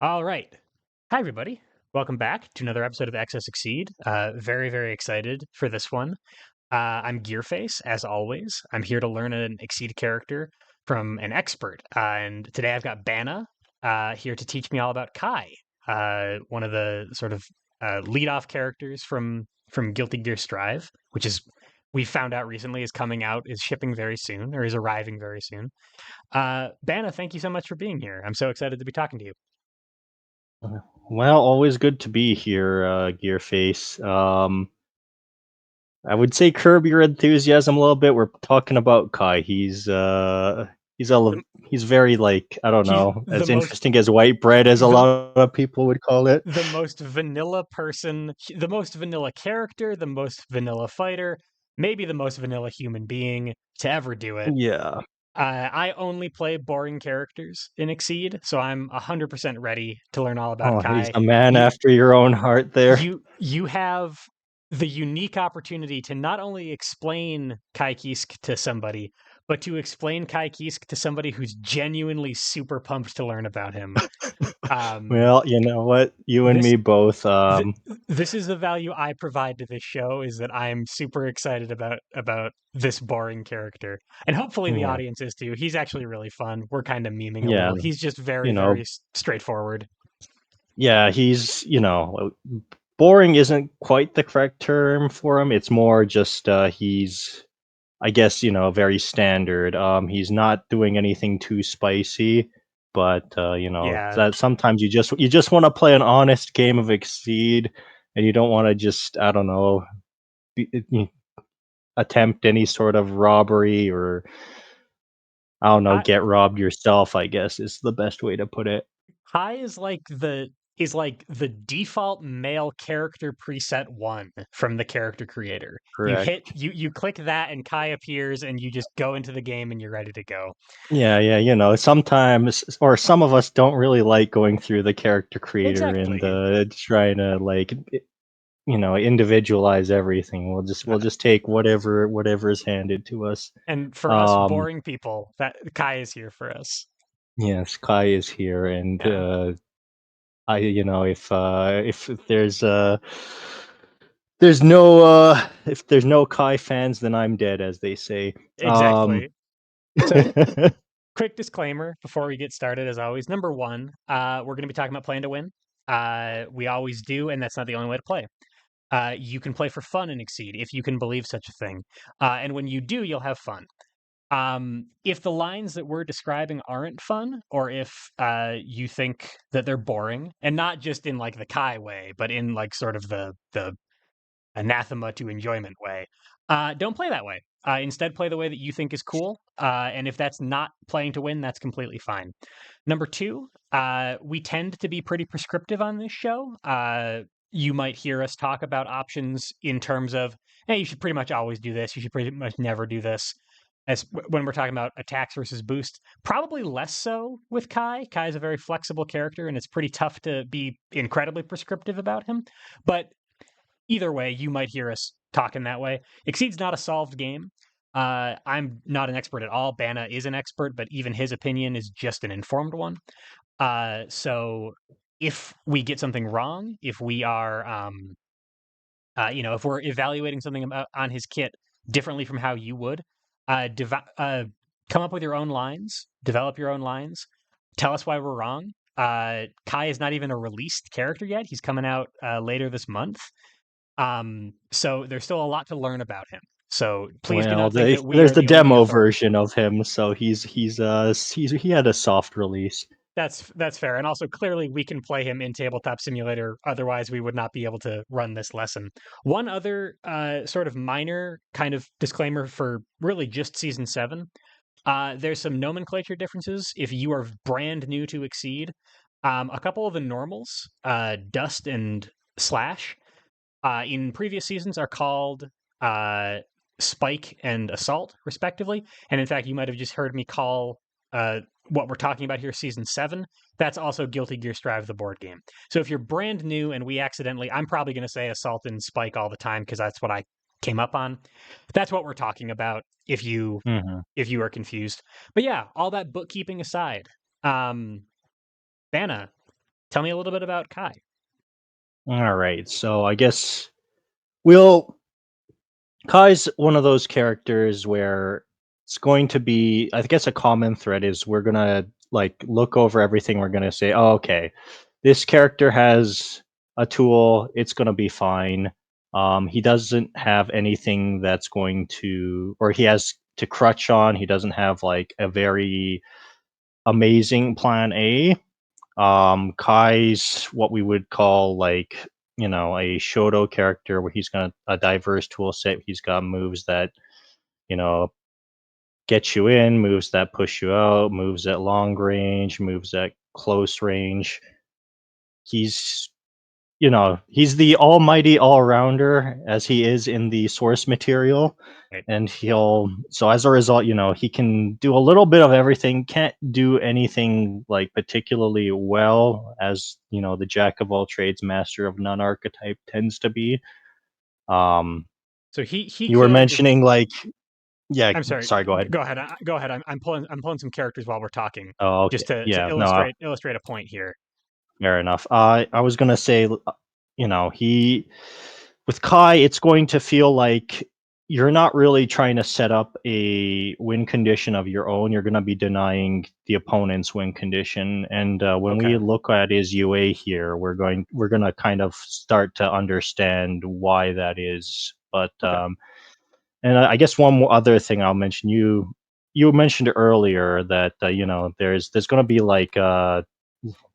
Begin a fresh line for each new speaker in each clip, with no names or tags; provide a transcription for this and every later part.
All right. Hi, everybody. Welcome back to another episode of Access Exceed. Very, very excited for this one. I'm Gearface, as always. I'm here to learn an Exceed character from an expert. And today I've got Bana here to teach me all about Ky, one of the sort of lead-off characters from Guilty Gear Strive, which is we found out recently is coming out, is shipping very soon, or is arriving very soon. Bana, thank you so much for being here. I'm so excited to be talking to you.
Well, always good to be here, Gearface. I would say curb your enthusiasm a little bit. We're talking about Kai. He's very like I don't
He's
know, as interesting as white bread as a
the
lot of people would call it.
the most vanilla person, the most vanilla character, the most vanilla fighter, maybe the most vanilla human being to ever do it.
Yeah.
I only play boring characters in Exceed, so I'm 100% ready to learn all about
Oh, he's
Kai.
a man
You
after your own heart there.
you have the unique opportunity to not only explain Ky Kiske to somebody, but to explain Ky Kiske to somebody who's genuinely super pumped to learn about him. Um,
Well, you know what? You and
this
me both.
th- this is the value I provide to this show is that I'm super excited about this boring character. And hopefully the
Yeah,
audience is too. He's actually really fun. We're kind of memeing a
yeah.
little. He's just
You
very,
know,
very straightforward.
yeah. He's boring isn't quite the correct term for him. It's more just he's I guess, very standard. He's not doing anything too spicy, but
Yeah.
that sometimes you just want to play an honest game of Exceed, and you don't want to just I don't know attempt any sort of robbery or I don't know
I,
get robbed yourself. I guess is the best way to put it.
Kai is like the default male character preset one from the character creator.
Correct.
You click that and Kai appears and you just go into the game and you're ready to go.
Yeah, yeah, sometimes or some of us don't really like going through the character creator and
Exactly.
trying to like individualize everything. We'll just take whatever is handed to us.
And for us
Um,
boring people, that Kai is here for us.
yes, Kai is here, and
Yeah.
if there's no Kai fans, then I'm dead, as they say. Um,
Exactly. So, quick disclaimer before we get started, as always. Number one, we're going to be talking about playing to win. We always do, and that's not the only way to play. You can play for fun and exceed if you can believe such a thing. And when you do, you'll have fun. If the lines that we're describing aren't fun, or if you think that they're boring, and not just in like the Kai way, but in like sort of the anathema to enjoyment way, don't play that way. Instead, play the way that you think is cool. And if that's not playing to win, that's completely fine. Number two, we tend to be pretty prescriptive on this show. You might hear us talk about options in terms of, hey, you should pretty much always do this. You should pretty much never do this. As when we're talking about attacks versus boost, probably less so with Kai. Kai is a very flexible character, and it's pretty tough to be incredibly prescriptive about him. But either way, you might hear us talking that way. Exceed's not a solved game. I'm not an expert at all. Bana is an expert, but even his opinion is just an informed one. So if we get something wrong, if we are, if we're evaluating something about, on his kit differently from how you would, come up with your own lines, develop your own lines, tell us why we're wrong. Kai is not even a released character yet. He's coming out later this month. So there's still a lot to learn about him. So please do
well,
not think that we
there's
are
the
the only
demo
authority.
version of him, so he had a soft release.
That's fair. And also clearly we can play him in Tabletop Simulator. Otherwise, we would not be able to run this lesson. One other sort of minor kind of disclaimer for really just season 7. There's some nomenclature differences if you are brand new to Exceed. A couple of the normals, Dust and Slash, in previous seasons are called uh, Spike and Assault, respectively. And in fact, you might have just heard me call what we're talking about here season 7. That's also Guilty Gear Strive, the board game. So if you're brand new and we accidentally, I'm probably going to say Assault and Spike all the time because that's what I came up on. That's what we're talking about
Hmm.
if you are confused. But yeah, all that bookkeeping aside, um, Vanna, Tell me a little bit about Kai.
All right. So I guess we'll Kai's one of those characters where it's going to be, I guess, a common thread is we're gonna like look over everything. We're gonna say, oh, okay, this character has a tool. It's gonna be fine. He doesn't have anything that's going to, or he has to crutch on. He doesn't have like a very amazing plan A. Kai's what we would call like, a Shoto character where he's got a diverse tool set. He's got moves that, you know, get you in, moves that push you out, moves at long range, moves at close range. He's he's the almighty all-rounder as he is in the source material,
Right.
and he'll so as a result, he can do a little bit of everything, can't do anything like particularly well as, the jack of all trades, master of none archetype tends to be. Um,
So he
you were
could.
mentioning like yeah,
I'm sorry.
sorry, go ahead.
Go ahead. Go ahead. I'm pulling some characters while we're talking,
Oh,
just
okay.
to
Yeah, no,
illustrate a point here.
fair enough. I was gonna say, he with Kai, it's going to feel like you're not really trying to set up a win condition of your own. You're gonna be denying the opponent's win condition. And when
Okay.
we look at his UA here, we're gonna kind of start to understand why that is. But
Okay.
and I guess one more other thing I'll mention. You mentioned earlier that there's gonna be like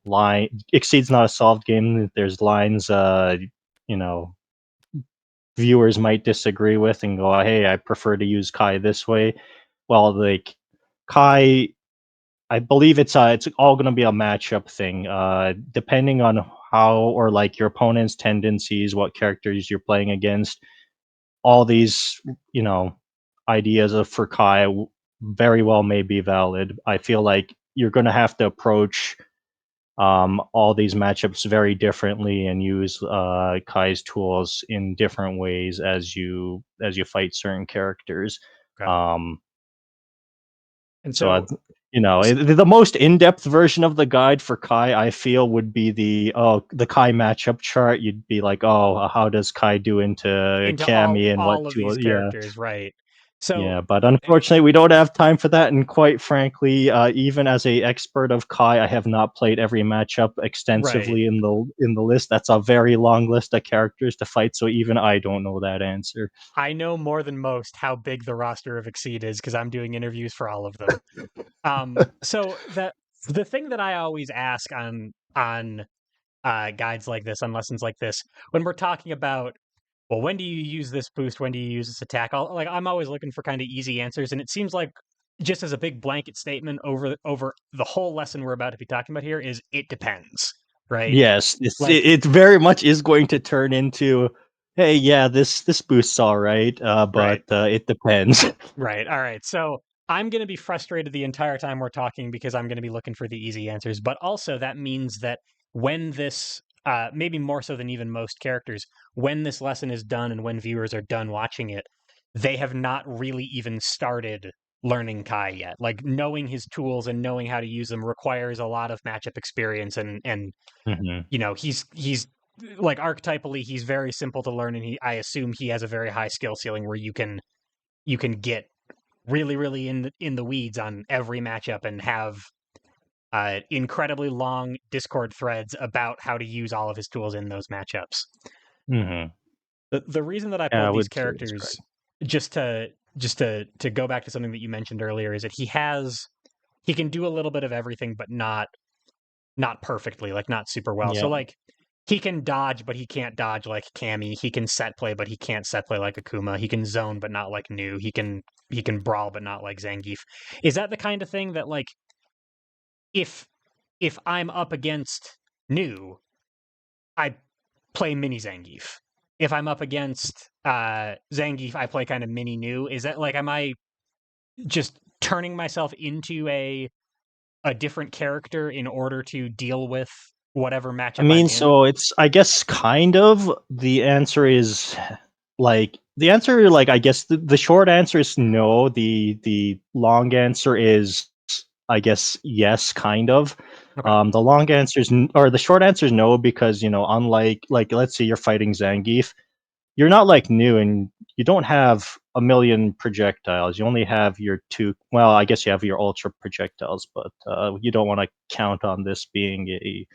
line exceeds not a solved game. There's lines you know viewers might disagree with and go, hey, I prefer to use Kai this way. Well, like Kai, I believe it's all going to be a matchup thing, depending on how or like your opponent's tendencies, what characters you're playing against. All these you know ideas of for Kai very well may be valid. I feel like you're going to have to approach all these matchups very differently and use Kai's tools in different ways as you fight certain characters.
Okay.
Um,
And
so
so,
the most in-depth version of the guide for Kai, I feel, would be the Kai matchup chart. You'd be like, oh, how does Kai do into
into
Kami and what
all of these
tool? Yeah,
characters, right? So,
yeah, but unfortunately, we don't have time for that. And quite frankly, even as a expert of Kai, I have not played every matchup
right.
extensively in the list. That's a very long list of characters to fight, so even I don't know that answer.
I know more than most how big the roster of Exceed is because I'm doing interviews for all of them. So the thing that I always ask on guides like this, on lessons like this, when we're talking about, well, when do you use this boost? When do you use this attack? I'm always looking for kind of easy answers, and it seems like just as a big blanket statement over the whole lesson we're about to be talking about here is it depends, right?
Yes,
Like,
it very much is going to turn into, hey, yeah, this boost's all right,
right.
but it depends.
Right. All right. So I'm going to be frustrated the entire time we're talking because I'm going to be looking for the easy answers. But also, that means that when this, maybe more so than even most characters, when this lesson is done and when viewers are done watching it, they have not really even started learning Kai yet. Like knowing his tools and knowing how to use them requires a lot of matchup experience and
Hmm.
he's like archetypally he's very simple to learn and I assume he has a very high skill ceiling where you can get really in the weeds on every matchup and have incredibly long Discord threads about how to use all of his tools in those matchups.
Hmm.
The reason that I
Yeah, I
pulled these
would say that's correct.
characters just to go back to something that you mentioned earlier is that he can do a little bit of everything, but not perfectly, like not super well. So
Yeah.
like he can dodge, but he can't dodge like Cammy. He can set play, but he can't set play like Akuma. He can zone, but not like New. He can brawl, but not like Zangief. Is that the kind of thing that like if if I'm up against New, I play mini Zangief. If I'm up against Zangief, I play kind of mini New. Is that like am I just turning myself into a different character in order to deal with whatever
I
matchup I'm
mean,
in?
so it's I guess kind of the answer, like, I guess the short answer is no. The long answer is, I guess, yes, kind of.
Okay.
The long answer is or the short answer is no, because unlike, like, let's say you're fighting Zangief, you're not like new, and you don't have a million projectiles. You only have your two. Well, I guess you have your ultra projectiles, but you don't want to count on this being a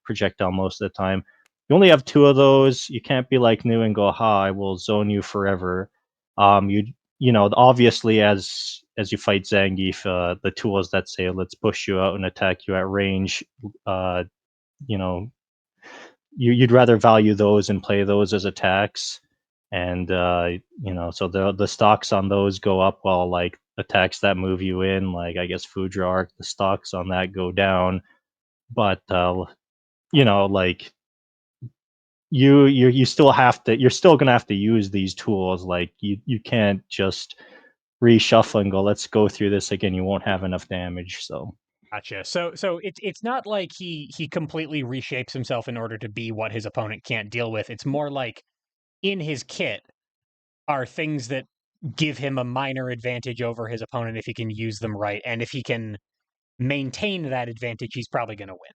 projectile most of the time. You only have two of those. You can't be like new and go, "Ha, I will zone you forever." Obviously, as you fight Zangief, the tools that say let's push you out and attack you at range, uh, you know, you'd rather value those and play those as attacks, and so the stocks on those go up, while like attacks that move you in, like I guess Foudre Arc, the stocks on that go down. But like you still have to, you're still gonna have to use these tools. Like you can't just reshuffle and go, let's go through this again. You won't have enough damage. So
Gotcha. So it's not like he completely reshapes himself in order to be what his opponent can't deal with. It's more like in his kit are things that give him a minor advantage over his opponent if he can use them right, and if he can maintain that advantage, he's probably going to win.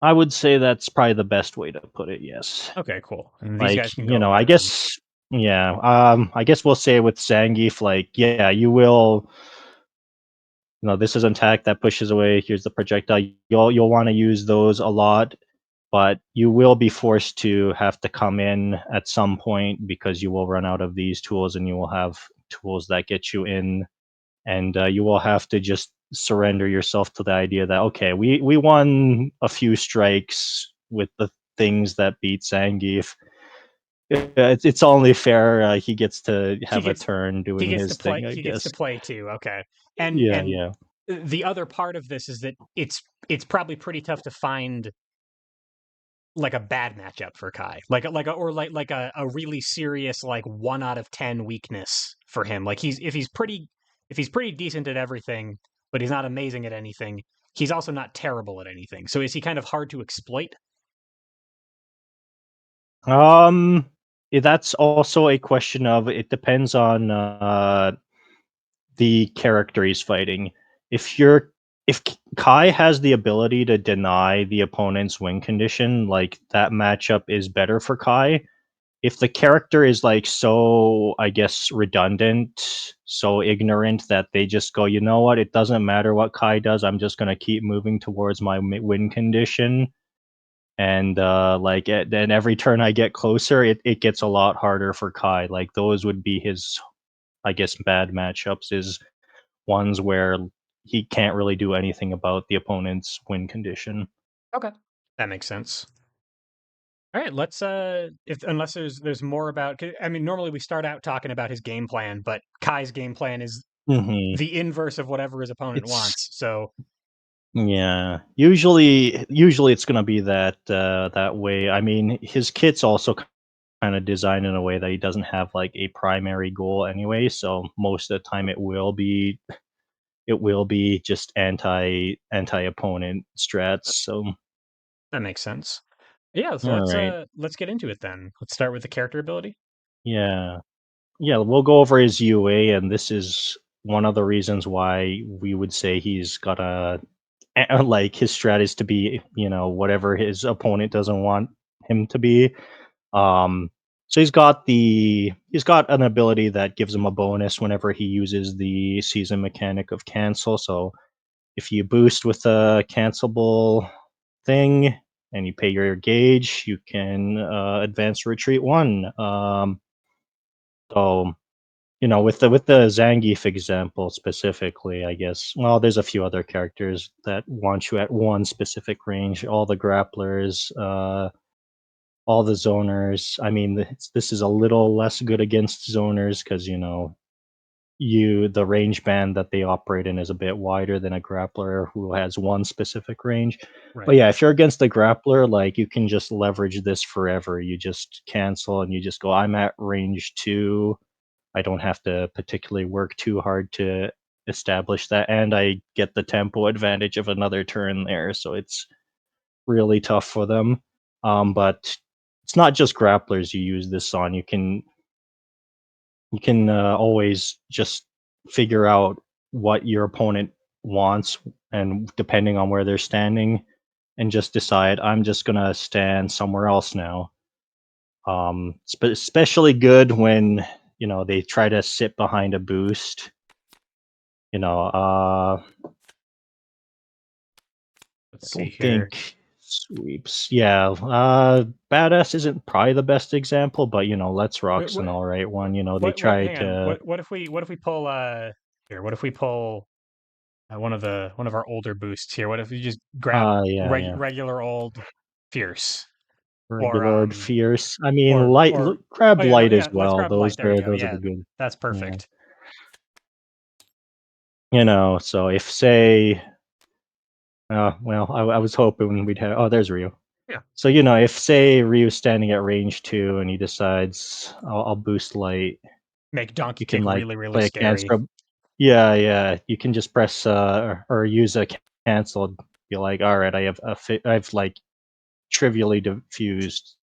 I would say that's probably the best way to put it. Yes.
Okay, cool. And these
Like,
guys can go
I
away then.
guess, yeah, I guess we'll say with Zangief, like, yeah, this is an attack that pushes away. Here's the projectile. You'll want to use those a lot, but you will be forced to have to come in at some point, because you will run out of these tools, and you will have tools that get you in, and you will have to just surrender yourself to the idea that, okay, we won a few strikes with the things that beat Zangief. It's only fair, he gets to
He
have a
gets
turn
he
doing
gets to
his
play
thing, I
he gets to
guess.
play too. Okay.
Yeah,
And
yeah.
the other part of this is that it's probably pretty tough to find like a bad matchup for Kai. Like a really serious like 1 out of 10 weakness for him. Like if he's pretty decent at everything, but he's not amazing at anything, he's also not terrible at anything. So is he kind of hard to exploit?
Um, that's also a question of, it depends on, the character he's fighting. If you're if Kai has the ability to deny the opponent's win condition, like, that matchup is better for Kai. If the character is like so, I guess, redundant, so ignorant that they just go, you know what, it doesn't matter what Kai does, I'm just gonna keep moving towards my win condition, and then every turn I get closer, it gets a lot harder for Kai. Like, those would be his, I guess, bad matchups, is ones where he can't really do anything about the opponent's win condition.
Okay. That makes sense. All right, let's if unless there's more about I mean normally we start out talking about his game plan, but Kai's game plan is
Mhm.
the inverse of whatever his opponent
It's
wants. So,
Yeah. Usually it's gonna be that way. I mean, his kit's also kinda designed in a way that he doesn't have, like, a primary goal anyway, so most of the time it will be just anti-opponent strats, so
that makes sense. Yeah, so
alright.
let's get into it then. Let's start with the character ability.
Yeah. Yeah, we'll go over his UA, and this is one of the reasons why we would say he's got like, his strat is to be, whatever his opponent doesn't want him to be. Um, so he's got an ability that gives him a bonus whenever he uses the season mechanic of cancel. So if you boost with a cancelable thing and you pay your gauge, you can advance retreat one. So with the Zangief example specifically, I guess. Well, there's a few other characters that want you at one specific range. All the grapplers, all the zoners. I mean, this is a little less good against zoners, because the range band that they operate in is a bit wider than a grappler who has one specific range. But
Right.
yeah, if you're against a grappler, like, you can just leverage this forever. You just cancel and you just go, I'm at range 2. I don't have to particularly work too hard to establish that, and I get the tempo advantage of another turn there, so it's really tough for them. But it's not just grapplers you use this on. You can always just figure out what your opponent wants, and depending on where they're standing, and just decide I'm just gonna stand somewhere else now. Especially good when they try to sit behind a boost. You know, I
Let's see
don't
here.
think sweeps. Yeah, badass isn't probably the best example, but let's rock's an all right one. They
What
try
hang on.
to.
What if we pull here, what if we pull one of our older boosts here? What if we just grab
Yeah, yeah.
regular old fierce or
Regular fierce. I mean, light.
or
Grab
oh yeah, no,
light as
yeah, let's
well.
grab light.
Those
There you
are
go.
those are
Yeah.
the good.
That's
Yeah.
perfect.
So if say, well, I was hoping we'd have. Oh, there's Ryu.
Yeah.
So if say Ryu's standing at range 2 and he decides I'll boost light,
Make Donkey
you can
Kick
like
really, really
play a
scary.
cancel. Yeah, yeah. You can just press or use a cancel. Be like, all right, I've like trivially diffused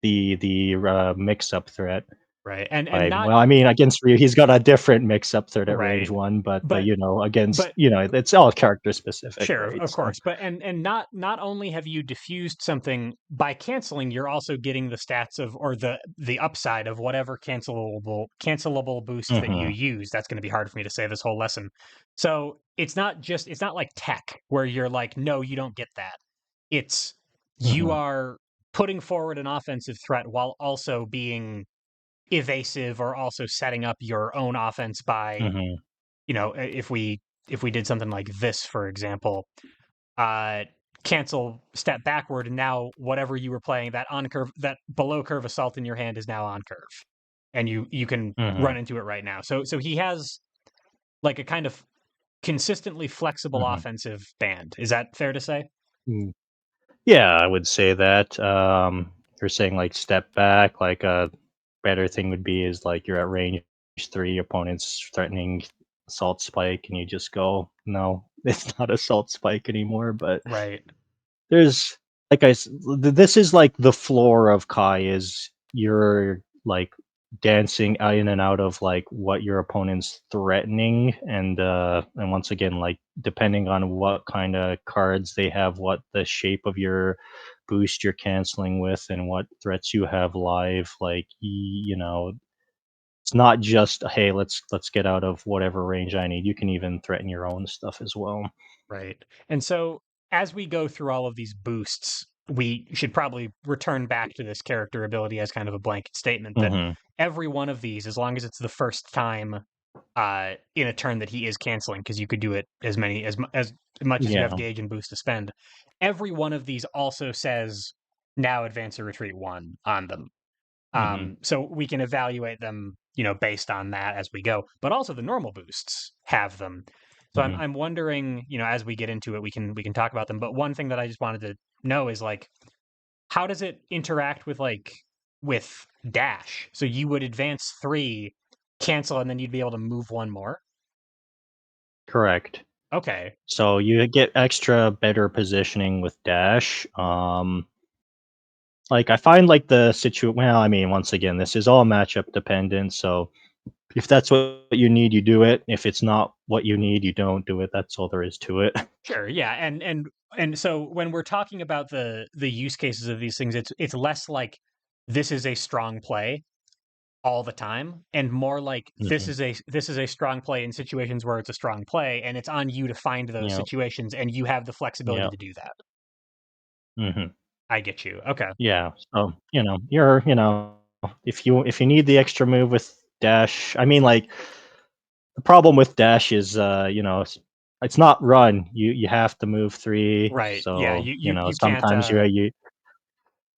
the mix up threat.
Right. And
By
not
well, I mean against Ryu, he's got a different mix up threat at range
right.
1, but
But
against
but
it's all character specific,
sure,
right?
of
So.
course. But and not only have you diffused something by canceling, you're also getting the stats of or the upside of whatever cancelable boost that you
Mhm.
use. That's going to be hard for me to say this whole lesson. So it's not like tech where you're like, no, you don't get that. It's you
Mhm.
are putting forward an offensive threat while also being evasive or also setting up your own offense by,
Mhm.
if we did something like this, for example, uh, cancel step backward, and now whatever you were playing, that on curve, that below curve assault in your hand is now on curve, and you can run
Mhm.
into it right now. So he has like a kind of consistently flexible
Mhm.
offensive band. Is that fair to say?
Mm. Yeah, I would say that. You're saying like step back, like a better thing would be is like you're at range 3, opponents threatening assault spike, and you just go, no, it's not assault spike anymore. But
Right,
there's like this is like the floor of Kai is you're like dancing in and out of like what your opponent's threatening, and once again, like depending on what kind of cards they have, what the shape of your boost you're canceling with, and what threats you have live, like it's not just, hey, let's get out of whatever range I need. You can even threaten your own stuff as well.
right. And so as we go through all of these boosts, we should probably return back to this character ability as kind of a blanket statement that
Hmm.
every one of these, as long as it's the first time in a turn that he is canceling, because you could do it as much as you have
Yeah.
gauge and boost to spend. Every one of these also says now advance or retreat 1 on them.
Hmm.
So we can evaluate them, based on that as we go. But also the normal boosts have them. So
Hmm.
I'm wondering, as we get into it, we can talk about them. But one thing that I just wanted to know is like, how does it interact with dash? So you would advance 3, cancel, and then you'd be able to move 1 more.
Correct.
Okay.
So you get extra better positioning with dash. Like I find like the well, I mean, once again, this is all matchup dependent. So if that's what you need, you do it. If it's not what you need, you don't do it. That's all there is to it.
Sure. Yeah. And so when we're talking about the use cases of these things, it's less like this is a strong play all the time, and more like
Hmm.
this is a strong play in situations where it's a strong play, and it's on you to find those
Yeah.
situations, and you have the flexibility
Yeah.
to do that.
Hmm.
I get you. Okay.
Yeah. So you're if you need the extra move with dash, I mean, like the problem with dash is it's not run. You have to move 3.
Right. Yeah.
So
You can't.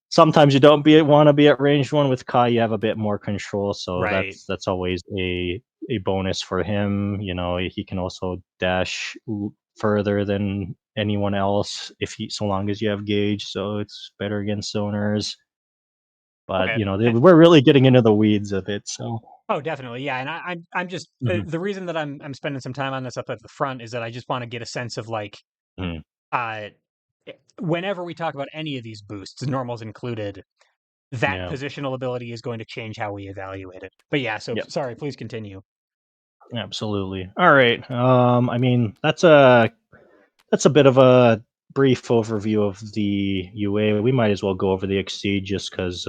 sometimes you don't want to be at range 1 with Kai. You have a bit more control, so
Right.
that's always a bonus for him. He can also dash further than anyone else if he so long as you have gauge. So it's better against zoners. But
Okay.
we're really getting into the weeds of it. So.
Oh, definitely. Yeah. And I'm just
Mhm.
the reason that I'm spending some time on this up at the front is that I just want to get a sense of like
Mhm.
uh whenever we talk about any of these boosts, normals included, that
Yeah.
positional ability is going to change how we evaluate it. But yeah, so
Yep.
sorry, please continue.
Absolutely. All right. I mean, that's a bit of a brief overview of the UA. We might as well go over the Exceed just because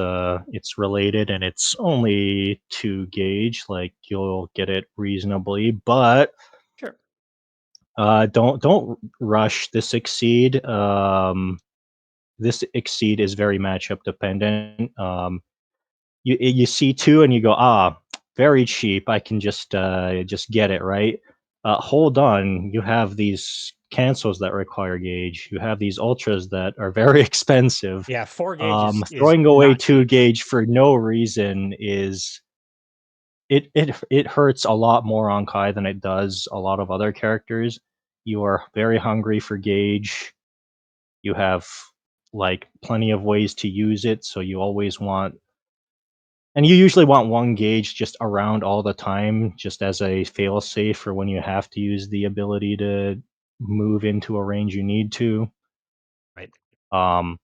it's related and it's only 2 gauge. Like you'll get it reasonably, but
Sure.
don't rush this Exceed. This Exceed is very matchup dependent. You see 2 and you go, "Ah, very cheap, I can just get it," right? Hold on, you have these cancels that require gauge, you have these ultras that are very expensive.
Yeah, 4 gauge is
Throwing away
not
2
cheap.
gauge for no reason is it hurts a lot more on Kai than it does a lot of other characters. You are very hungry for gauge, you have, like, plenty of ways to use it, so you always want and you usually want 1 gauge just around all the time, just as a fail-safe for when you have to use the ability to move into a range you need to.
Right.
Um,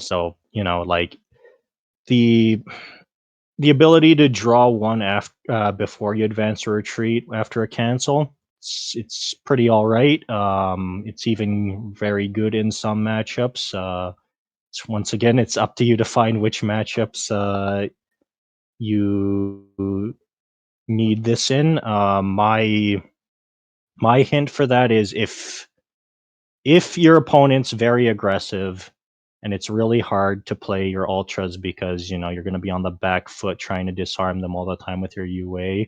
so, like, the the ability to draw 1 before you advance or retreat after a cancel, it's pretty alright. It's even very good in some matchups. Once again, it's up to you to find which matchups, you need this in. My hint for that is if your opponent's very aggressive and it's really hard to play your ultras because you're going to be on the back foot trying to disarm them all the time with your UA.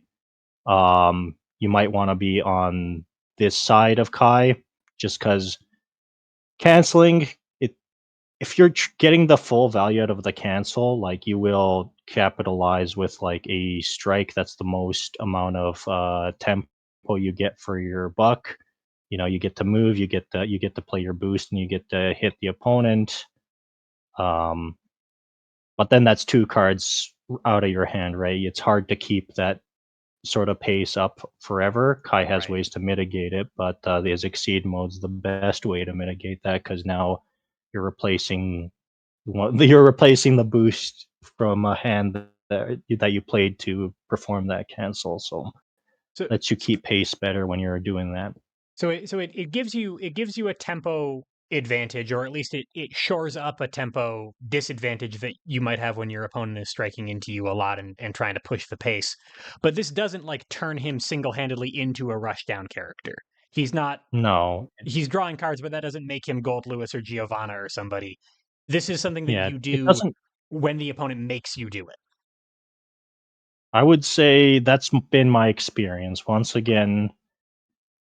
You might want to be on this side of Kai just because canceling it. If you're getting the full value out of the cancel, like you will capitalize with like a strike that's the most amount of tempo you get for your buck. You get to move, you get to play your boost, and you get to hit the opponent. Um, but then that's 2 cards out of your hand, right? It's hard to keep that sort of pace up forever. Kai has
Right.
ways to mitigate it, but the Exceed mode's the best way to mitigate that because now you're replacing you're replacing the boost from a hand that you played to perform that cancel, so
So
lets you keep pace better when you're doing that.
it gives you a tempo advantage, or at least it shores up a tempo disadvantage that you might have when your opponent is striking into you a lot and trying to push the pace. But this doesn't like turn him single-handedly into a rushdown character. He's not
No,
he's drawing cards, but that doesn't make him Gold Lewis or Giovanna or somebody. This is something that
yeah,
you
it
do
doesn't.
when the opponent makes you do it.
I would say that's been my experience. Once again,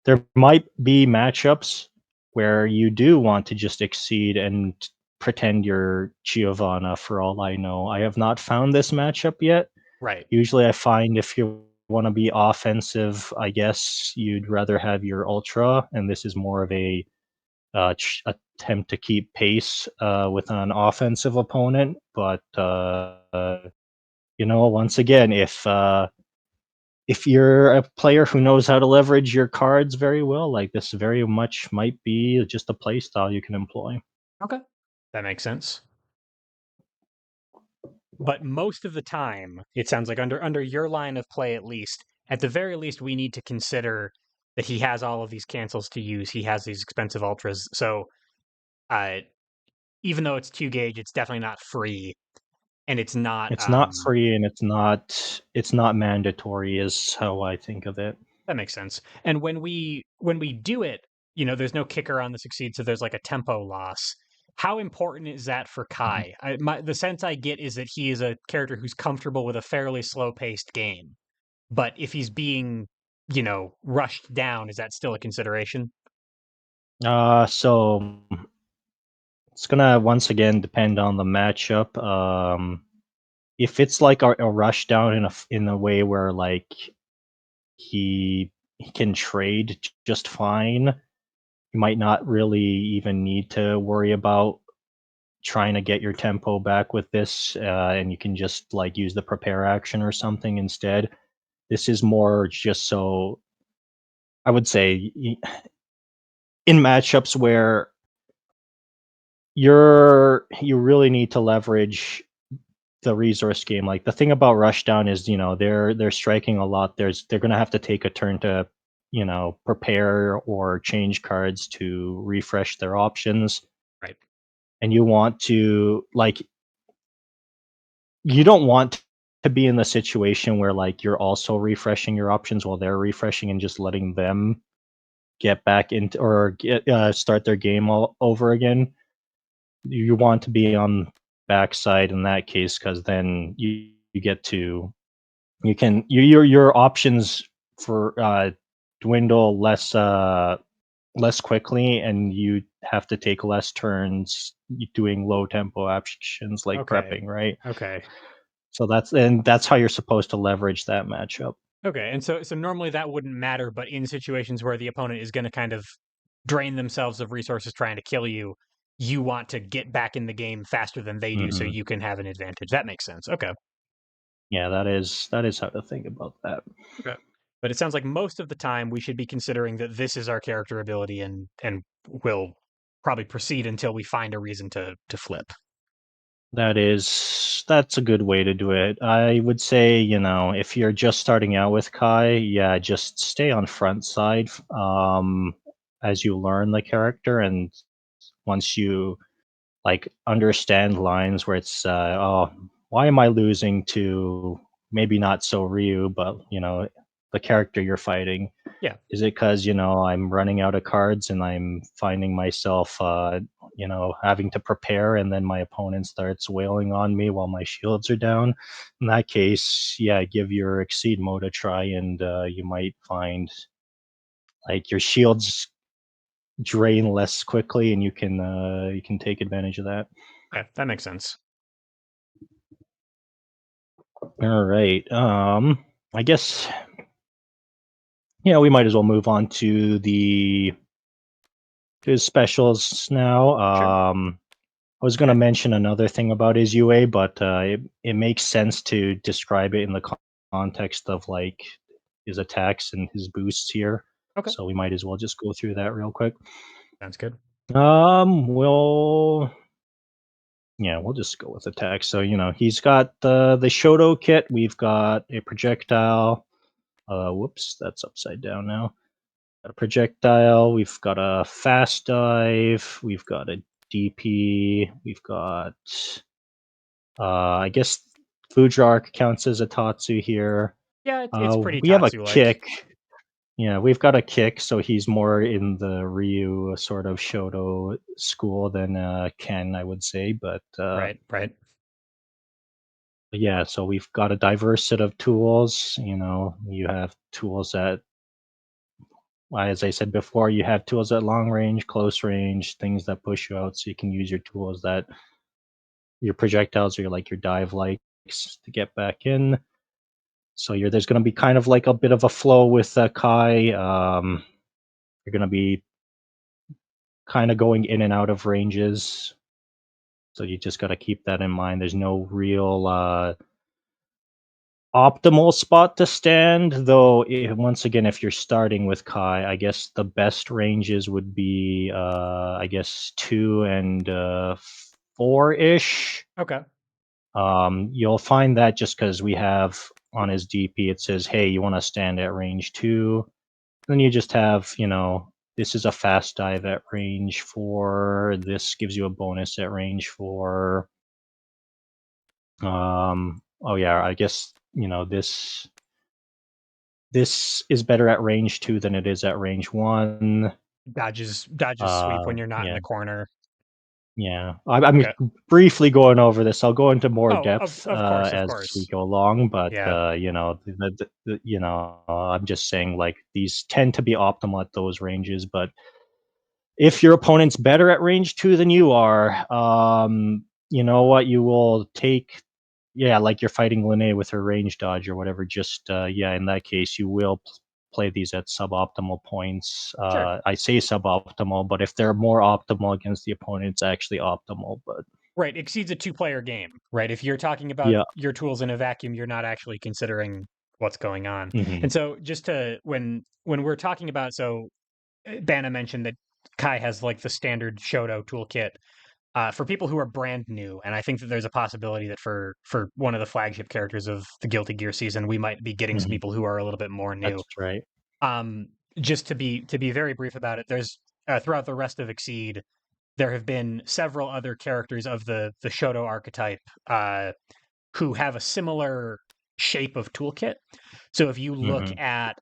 there might be matchups where you do want to just exceed and pretend you're Giovanna for all I know. I have not found this matchup yet.
Right.
Usually I find if you want to be offensive, I guess you'd rather have your ultra, and this is more of a attempt to keep pace with an offensive opponent. But once again, if you're a player who knows how to leverage your cards very well, like this very much might be just a play style you can employ.
Okay. That makes sense. But most of the time, it sounds like under your line of play at least, at the very least, we need to consider that he has all of these cancels to use. He has these expensive ultras. So uh, even though it's 2 gauge, it's definitely not free, and it's not.
It's not free and it's not mandatory is how I think of it.
That makes sense. And when we do it, there's no kicker on the succeed, so there's like a tempo loss. How important is that for Kai? The sense I get is that he is a character who's comfortable with a fairly slow paced game. But if he's being, rushed down, is that still a consideration?
So it's gonna once again depend on the matchup. If it's like a rush down in a way where like he can trade just fine, you might not really even need to worry about trying to get your tempo back with this, and you can just like use the prepare action or something instead. This is more just so I would say in matchups where you really need to leverage the resource game. Like the thing about Rushdown is, they're striking a lot. They're gonna have to take a turn to, prepare or change cards to refresh their options.
Right.
And you want to like you don't want to be in the situation where like you're also refreshing your options while they're refreshing and just letting them get back into or start their game all over again. You want to be on backside in that case because then you get to you can your options for dwindle less quickly, and you have to take less turns doing low tempo actions like
Okay.
prepping, right?
Okay.
So that's how you're supposed to leverage that matchup.
Okay. And so normally that wouldn't matter, but in situations where the opponent is going to kind of drain themselves of resources trying to kill you, you want to get back in the game faster than they do so
Hmm.
you can have an advantage. That makes sense. Okay.
Yeah, that is how to think about that.
Okay. But it sounds like most of the time we should be considering that this is our character ability and we'll probably proceed until we find a reason to flip.
That's a good way to do it. I would say, if you're just starting out with Kai, yeah, just stay on front side as you learn the character, and once you like understand lines where it's oh, why am I losing to maybe not so Ryu, but the character you're fighting?
Yeah.
Is it because I'm running out of cards and I'm finding myself having to prepare, and then my opponent starts wailing on me while my shields are down? In that case, yeah, give your exceed mode a try, and you might find like your shields drain less quickly, and you can take advantage of that.
Okay. That makes sense.
All right. I guess we might as well move on to the his specials now.
Sure.
I was going to
And
mention another thing about his UA, but it makes sense to describe it in the context of like his attacks and his boosts here.
okay.
So we might as well just go through that real quick.
Sounds good.
We'll we'll just go with attacks. So he's got the Shoto kit. We've got a projectile. Whoops, that's upside down now. Got a projectile. We've got a fast dive. We've got a DP. We've got I guess Fujark counts as a Tatsu here.
Yeah, it's pretty
We have a
Tatsu like.
kick. Yeah, we've got a kick, so he's more in the Ryu sort of Shoto school than Ken, I would say. But
Right, right.
yeah, so we've got a diverse set of tools. You have tools that, as I said before, you have tools at long range, close range, things that push you out, so you can use your tools that your projectiles or like your dive likes to get back in. So there's going to be kind of like a bit of a flow with Kai. You're going to be kind of going in and out of ranges. So you just got to keep that in mind. There's no real optimal spot to stand, though. Once again, if you're starting with Kai, I guess the best ranges would be, I guess, 2 and 4-ish.
Okay.
You'll find that just because we have on his DP, it says, "Hey, you want to stand at range 2." Then you just have, this is a fast dive at range 4. This gives you a bonus at range 4. Oh yeah, I guess this is better at range 2 than it is at range 1.
Dodges sweep when you're not in
Yeah,
the corner.
yeah. I'm
Okay.
briefly going over this. I'll go into more
Oh,
depth
of
as we
course.
go along, but
Yeah.
I'm just saying like these tend to be optimal at those ranges. But if your opponent's better at range 2 than you are, you know what? You will take, yeah, like you're fighting Linne with her range dodge or whatever. Just yeah, in that case, you will play these at suboptimal points.
Sure.
I say suboptimal, but if they're more optimal against the opponent, it's actually optimal. But
Right. Exceeds a two-player game, right? If you're talking about
yeah,
your tools in a vacuum, you're not actually considering what's going on.
hmm
And so just to when we're talking about Bana mentioned that Kai has like the standard Shoto toolkit. for people who are brand new, and I think that there's a possibility that for one of the flagship characters of the Guilty Gear season, we might be getting some
Mhm.
people who are a little bit more new.
That's right.
Um, just to be very brief about it, there's throughout the rest of Exceed, there have been several other characters of the Shoto archetype who have a similar shape of toolkit. So if you look
Mhm.
at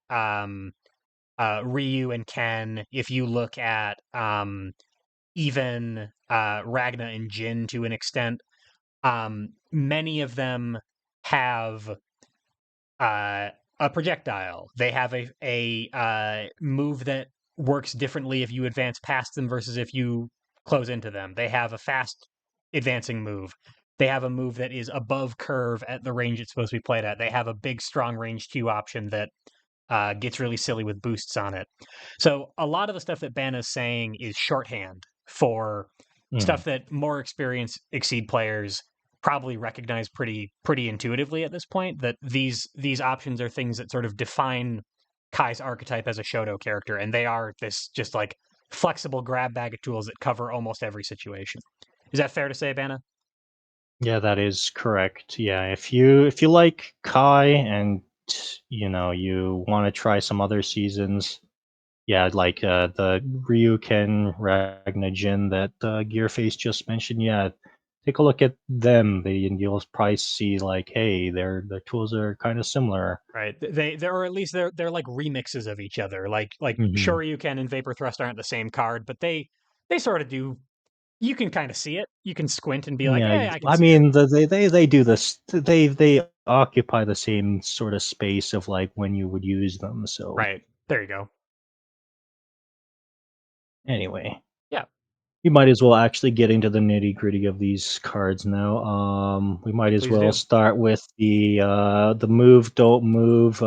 Ryu and Ken, if you look at even Ragna and Jin to an extent, many of them have a projectile. They have a move that works differently if you advance past them versus if you close into them. They have a fast advancing move. They have a move that is above curve at the range it's supposed to be played at. They have a big, strong range Q option that gets really silly with boosts on it. So a lot of the stuff that Bana is saying is shorthand for
Mhm.
stuff that more experienced Exceed players probably recognize pretty intuitively at this point. That these options are things that sort of define Kai's archetype as a Shoto character, and they are this just like flexible grab bag of tools that cover almost every situation. Is that fair to say, Bana?
Yeah, that is correct. Yeah, if you like Kai and you want to try some other seasons, yeah, like the Ryuken Ragnajin that Gearface just mentioned. Yeah, take a look at them. And you'll probably see like, hey, their tools are kind of similar.
Right. They or at least they're like remixes of each other. Like
Hmm.
Shoryuken and Vapor Thrust aren't the same card, but they sort of do. You can kind of see it. You can squint and be like,
Yeah,
"Yeah, I can
I
see it."
mean they do this. They occupy the same sort of space of like when you would use them. So
Right. There you go.
anyway.
Yeah,
We might as well actually get into the nitty-gritty of these cards now. We might as
please
well
do.
start with the move, don't move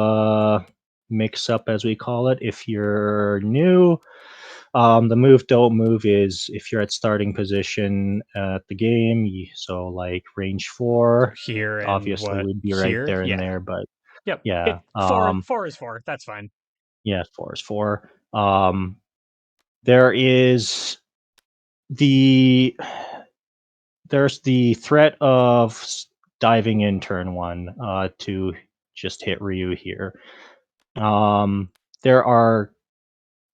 mix up as we call it. If you're new, the move, don't move is if you're at starting position at the game. So like range
So
4,
here and
obviously
what
would be right
here?
there and
Yeah.
there, but
Yep.
yeah,
It four is four. That's fine.
yeah, 4 is 4. There is the there's the threat of diving in turn 1 to just hit Ryu here. Um, there are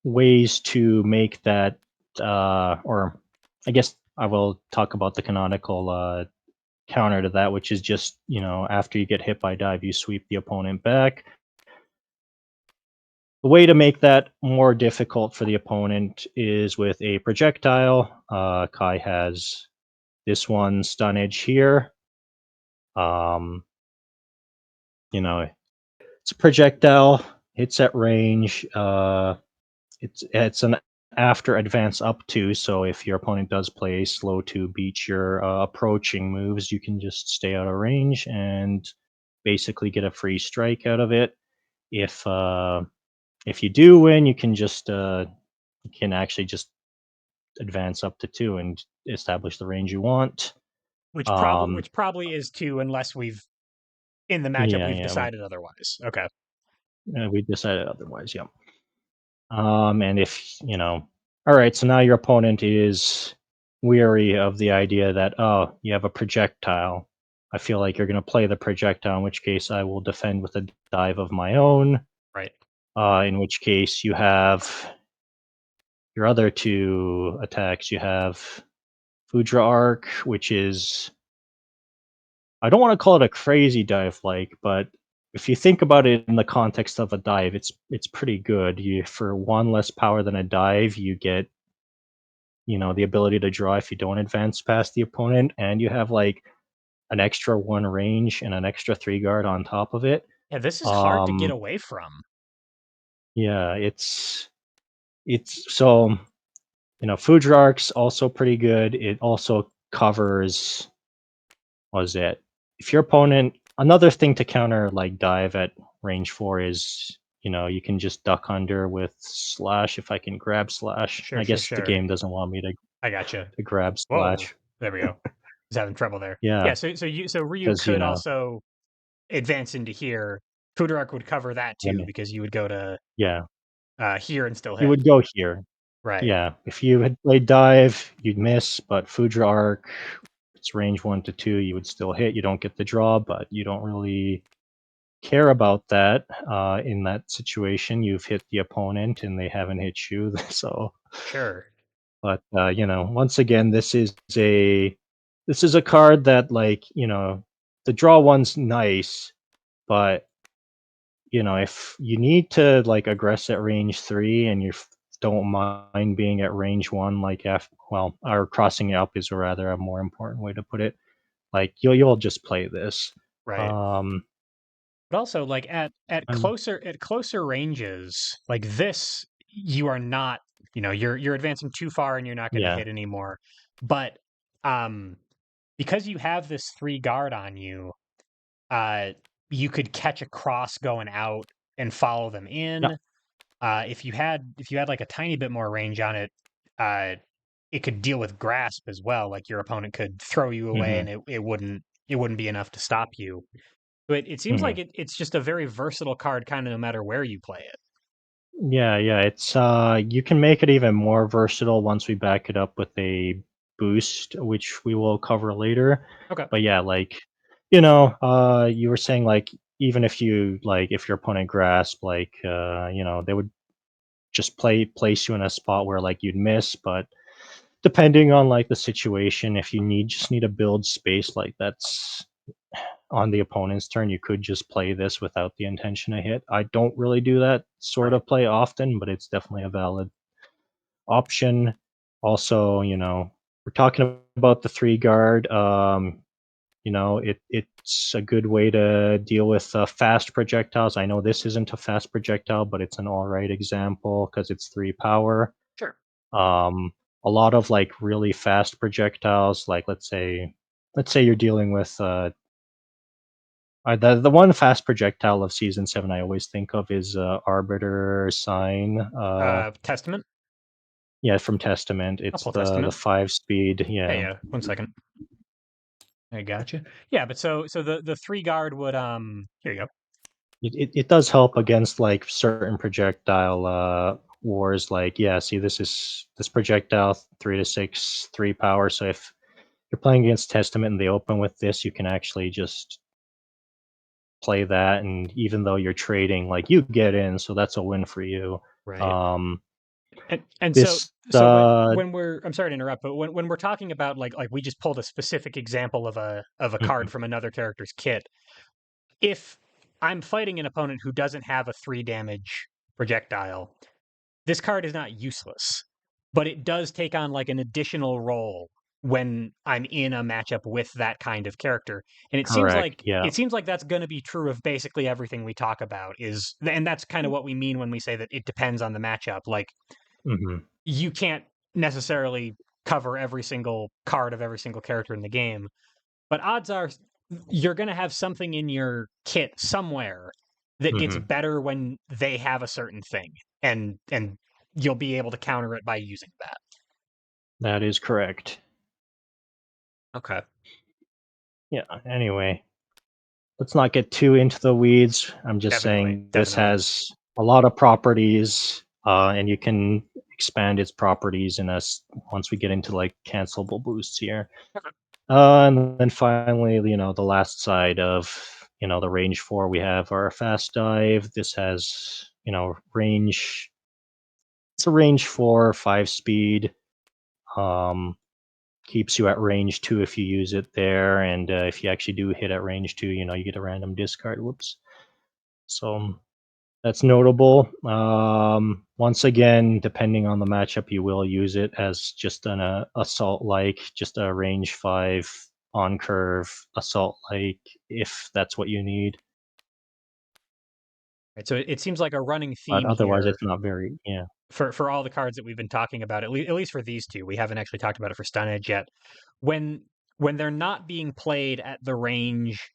ways to make that, or I guess I will talk about the canonical counter to that, which is just, after you get hit by dive, you sweep the opponent back. The way to make that more difficult for the opponent is with a projectile. Kai has this one, Stunnage here. Um, you know, it's a projectile, hits at range. It's an after advance up to, so if your opponent does play slow to beat your approaching moves, you can just stay out of range and basically get a free strike out of it. If if you do win, you can actually just advance up to 2 and establish the range you want. Um,
Which probably is two unless we've in the matchup
yeah,
we've
yeah,
decided otherwise. Okay.
we decided otherwise. Yeah. And if, all right, so now your opponent is weary of the idea that, oh, you have a projectile. I feel like you're going to play the projectile, in which case I will defend with a dive of my own.
Right.
In which case you have your other two attacks. You have Fudra Arc, which is, I don't want to call it a crazy dive like, but if you think about it in the context of a dive, it's pretty good. You for one less power than a dive, you get the ability to draw if you don't advance past the opponent, and you have like an extra 1 range and an extra 3 guard on top of it.
Yeah, this is hard to get
Um,
away from.
yeah, it's so Fudrark's also pretty good. It also covers, was it? If your opponent, another thing to counter like dive at range 4 is you can just duck under with slash if I can grab slash.
Sure,
I
sure,
guess the
sure.
game doesn't want me
I gotcha.
to grab
Whoa.
slash.
There we go. He's having trouble there.
Yeah,
Yeah, so Ryu
because
could also advance into here. Fudarak would cover that too
when
because you would go to
yeah.
here and still
You
hit.
would go here.
Right.
Yeah, if you had played dive, you'd miss, but Foudre Arc, it's range 1 to 2, you would still hit. You don't get the draw, but you don't really care about that. In that situation, you've hit the opponent and they haven't hit you. So,
Sure.
but once again, this is a card that, like, the draw one's nice, but if you need to like aggress at range 3 and you don't mind being at range 1, like well, or crossing it up is rather a more important way to put it. Like you'll just play this.
Right.
Um,
But also, like
and
at closer ranges, like this, you are not, you're advancing too far and you're not going to
yeah,
hit anymore. But um, because you have this 3 guard on you, uh, you could catch a cross going out and follow them
yeah,
in. If you had like a tiny bit more range on it, uh, it could deal with grasp as well. Like your opponent could throw you away,
hmm
and it wouldn't be enough to stop you. But it seems
hmm
like it's just a very versatile card, kind of no matter where you play it.
yeah, yeah. It's you can make it even more versatile once we back it up with a boost, which we will cover later.
Okay,
But yeah, like you were saying, like, even if you like if your opponent grasp, like, they would just place you in a spot where like you'd miss, but depending on like the situation, if you need to build space like that's on the opponent's turn, you could just play this without the intention to hit. I don't really do that sort
right,
of play often, but it's definitely a valid option. Also, we're talking about the 3 guard. It's a good way to deal with fast projectiles. I know this isn't a fast projectile, but it's an all right example because it's 3 power.
sure.
Um, a lot of like really fast projectiles, like let's say you're dealing with the one fast projectile of season 7 I always think of is Arbiter Sign.
Testament.
Yeah, from Testament.
I'll
It's
pull
the
Testament.
5 speed.
Yeah,
Yeah,
yeah. 1 second. I gotcha. Yeah, but so the 3 guard would here you go.
it does help against like certain projectile wars. Like, yeah, see, this projectile 3 to 6, 3 power. So if you're playing against Testament and they open with this, you can actually just play that, and even though you're trading, like, you get in, so that's a win for you.
Right.
Um,
And so
this
so when we're I'm sorry to interrupt, but when we're talking about like we just pulled a specific example of a
mhm,
card from another character's kit. If I'm fighting an opponent who doesn't have a 3 damage projectile, this card is not useless, but it does take on like an additional role when I'm in a matchup with that kind of character. And it seems
correct,
like
yeah,
it seems like that's going to be true of basically everything we talk about and that's kind of what we mean when we say that it depends on the matchup. Like
mhm,
you can't necessarily cover every single card of every single character in the game, but odds are you're going to have something in your kit somewhere that gets
mhm,
better when they have a certain thing, and you'll be able to counter it by using that.
that is correct.
Okay.
Yeah, anyway, let's not get too into the weeds. I'm just
Definitely,
saying this
definitely.
has a lot of properties, and you can expand its properties once we get into, like, cancelable boosts here.
Okay.
And then finally, the last side of, the range 4, we have our fast dive. This has, range. It's a range 4, 5 speed. Um, Keeps you at range 2 if you use it there, and if you actually do hit at range 2, you get a random discard. Whoops. So that's notable. Once again, depending on the matchup, you will use it as just an assault like, just a range 5 on curve assault like, if that's what you need.
Right, so it seems like a running
But
theme
otherwise,
here
it's not very, yeah.
for all the cards that we've been talking about. At least for these two, we haven't actually talked about it for Stun Edge yet. When when they're not being played at the range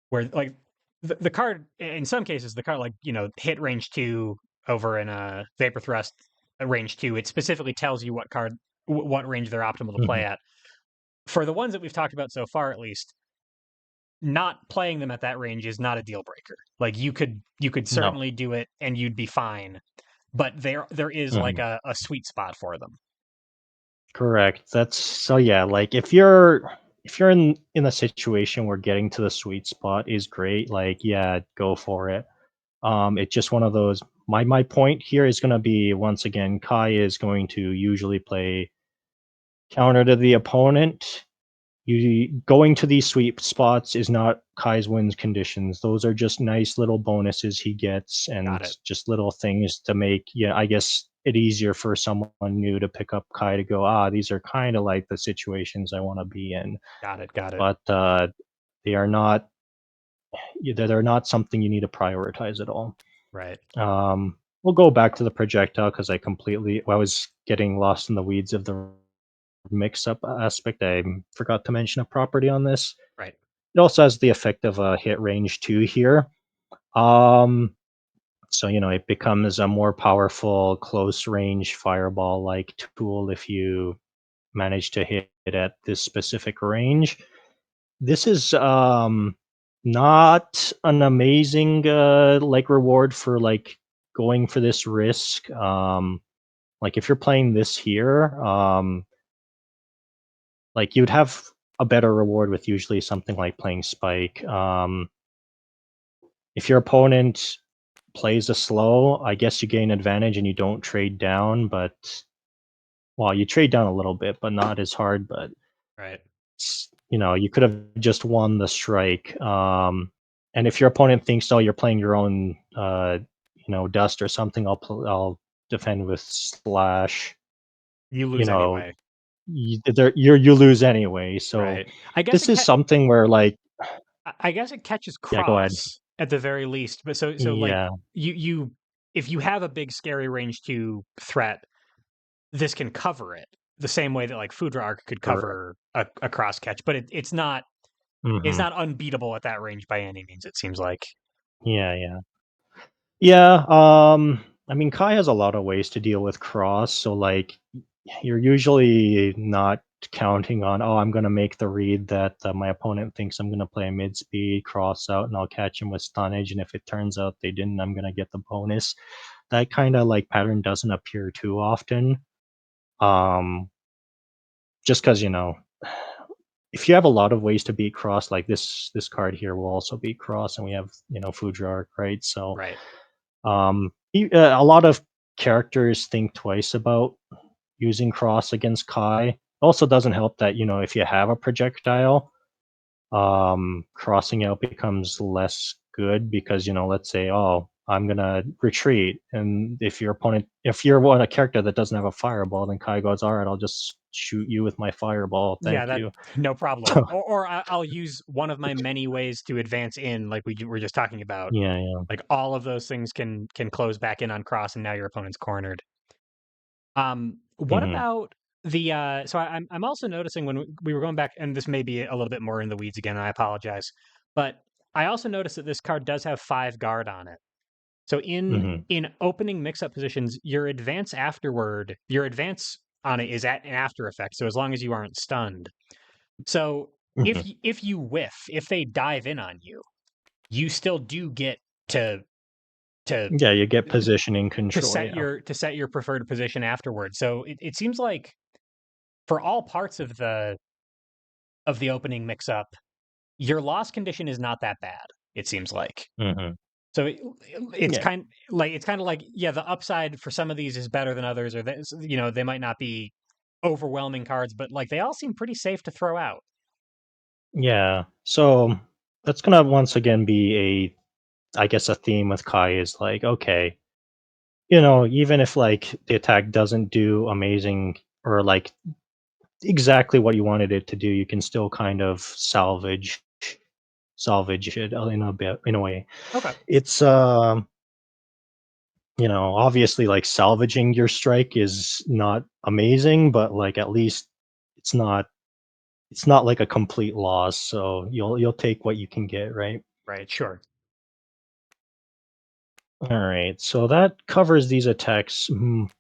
where like the card in some cases the card like hit range 2 over in a vapor thrust range 2, it specifically tells you what range they're optimal to play
Mhm.
at. For the ones that we've talked about so far, at least, not playing them at that range is not a deal breaker. Like you could
No.
certainly do it and you'd be fine. but there is like
Mhm.
a sweet spot for them.
Correct. That's so yeah, like if you're in a situation where getting to the sweet spot is great, like yeah, go for it. It's just one of those my point here is gonna be once again, Kai is going to usually play counter to the opponent. You going to these sweet spots is not Kai's wins conditions. Those are just nice little bonuses he gets
Got
and
it.
just little things to make, yeah, I guess it easier for someone new to pick up Kai to go, these are kind of like the situations I want to be in.
Got it. Got it.
But they are not they're not something you need to prioritize at all.
Right.
We'll go back to the projectile because I was getting lost in the weeds of the mix up aspect. I forgot to mention a property on this.
Right.
It also has the effect of a hit range 2 here. Um, so, it becomes a more powerful close range fireball like tool if you manage to hit it at this specific range. This is not an amazing like reward for like going for this risk. Like if you're playing this here, like you'd have a better reward with usually something like playing Spike. If your opponent plays a slow, I guess you gain advantage and you don't trade down, but well, you trade down a little bit, but not as hard. But
Right.
you could have just won the strike. And if your opponent thinks, oh, you're playing your own, dust or something, I'll defend with slash.
You
You
lose
know,
anyway.
you lose anyway. So
Right. I guess
this is something where like,
I guess it catches
yeah, go ahead.
cross at the very least. But so like
Yeah,
you if you have a big scary range 2 threat, this can cover it the same way that like Foudre Arc could
correct.
cover a cross catch, but it's
Hmm.
not unbeatable at that range by any means, it seems like.
Yeah, yeah. Yeah, I mean, Kai has a lot of ways to deal with cross, so like you're usually not counting on, oh, I'm gonna make the read that my opponent thinks I'm gonna play a mid speed cross out and I'll catch him with stunnage, and if it turns out they didn't, I'm gonna get the bonus. That kind of like pattern doesn't appear too often. Um, just because if you have a lot of ways to beat cross, like this card here will also beat cross, and we have Fujark, right? So
Right.
a lot of characters think twice about using cross against Kai. Also, doesn't help that if you have a projectile, crossing out becomes less good because let's say, oh, I'm gonna retreat, and if you're a character that doesn't have a fireball, then Kai goes, all right, I'll just shoot you with my fireball.
Yeah,
Thank
that
you.
no problem. Or I'll use one of my many ways to advance in, like were just talking about.
Yeah, yeah.
Like all of those things can close back in on cross, and now your opponent's cornered. What
Hmm.
about the so I'm also noticing when we were going back, and this may be a little bit more in the weeds again, I apologize. But I also noticed that this card does have 5 guard on it. So
Hmm.
in opening mix-up positions, your advance on it is at an after effect, so as long as you aren't stunned. So
Hmm.
if you whiff, if they dive in on you, you still do get to to
Yeah, you get positioning control. Yeah.
to set your preferred position afterwards. So it seems like for all parts of the opening mix up, your loss condition is not that bad, it seems like.
Hmm.
So
Yeah.
it's kind of like yeah, the upside for some of these is better than others, or they might not be overwhelming cards, but like they all seem pretty safe to throw out.
Yeah. So that's gonna once again be I guess a theme with Kai is like, okay, even if like the attack doesn't do amazing or like exactly what you wanted it to do, you can still kind of salvage it in a way.
Okay.
It's obviously like salvaging your strike is not amazing, but like at least it's not it's not like a complete loss, so you'll take what you can get, right?
Right. Sure.
All right, so that covers these attacks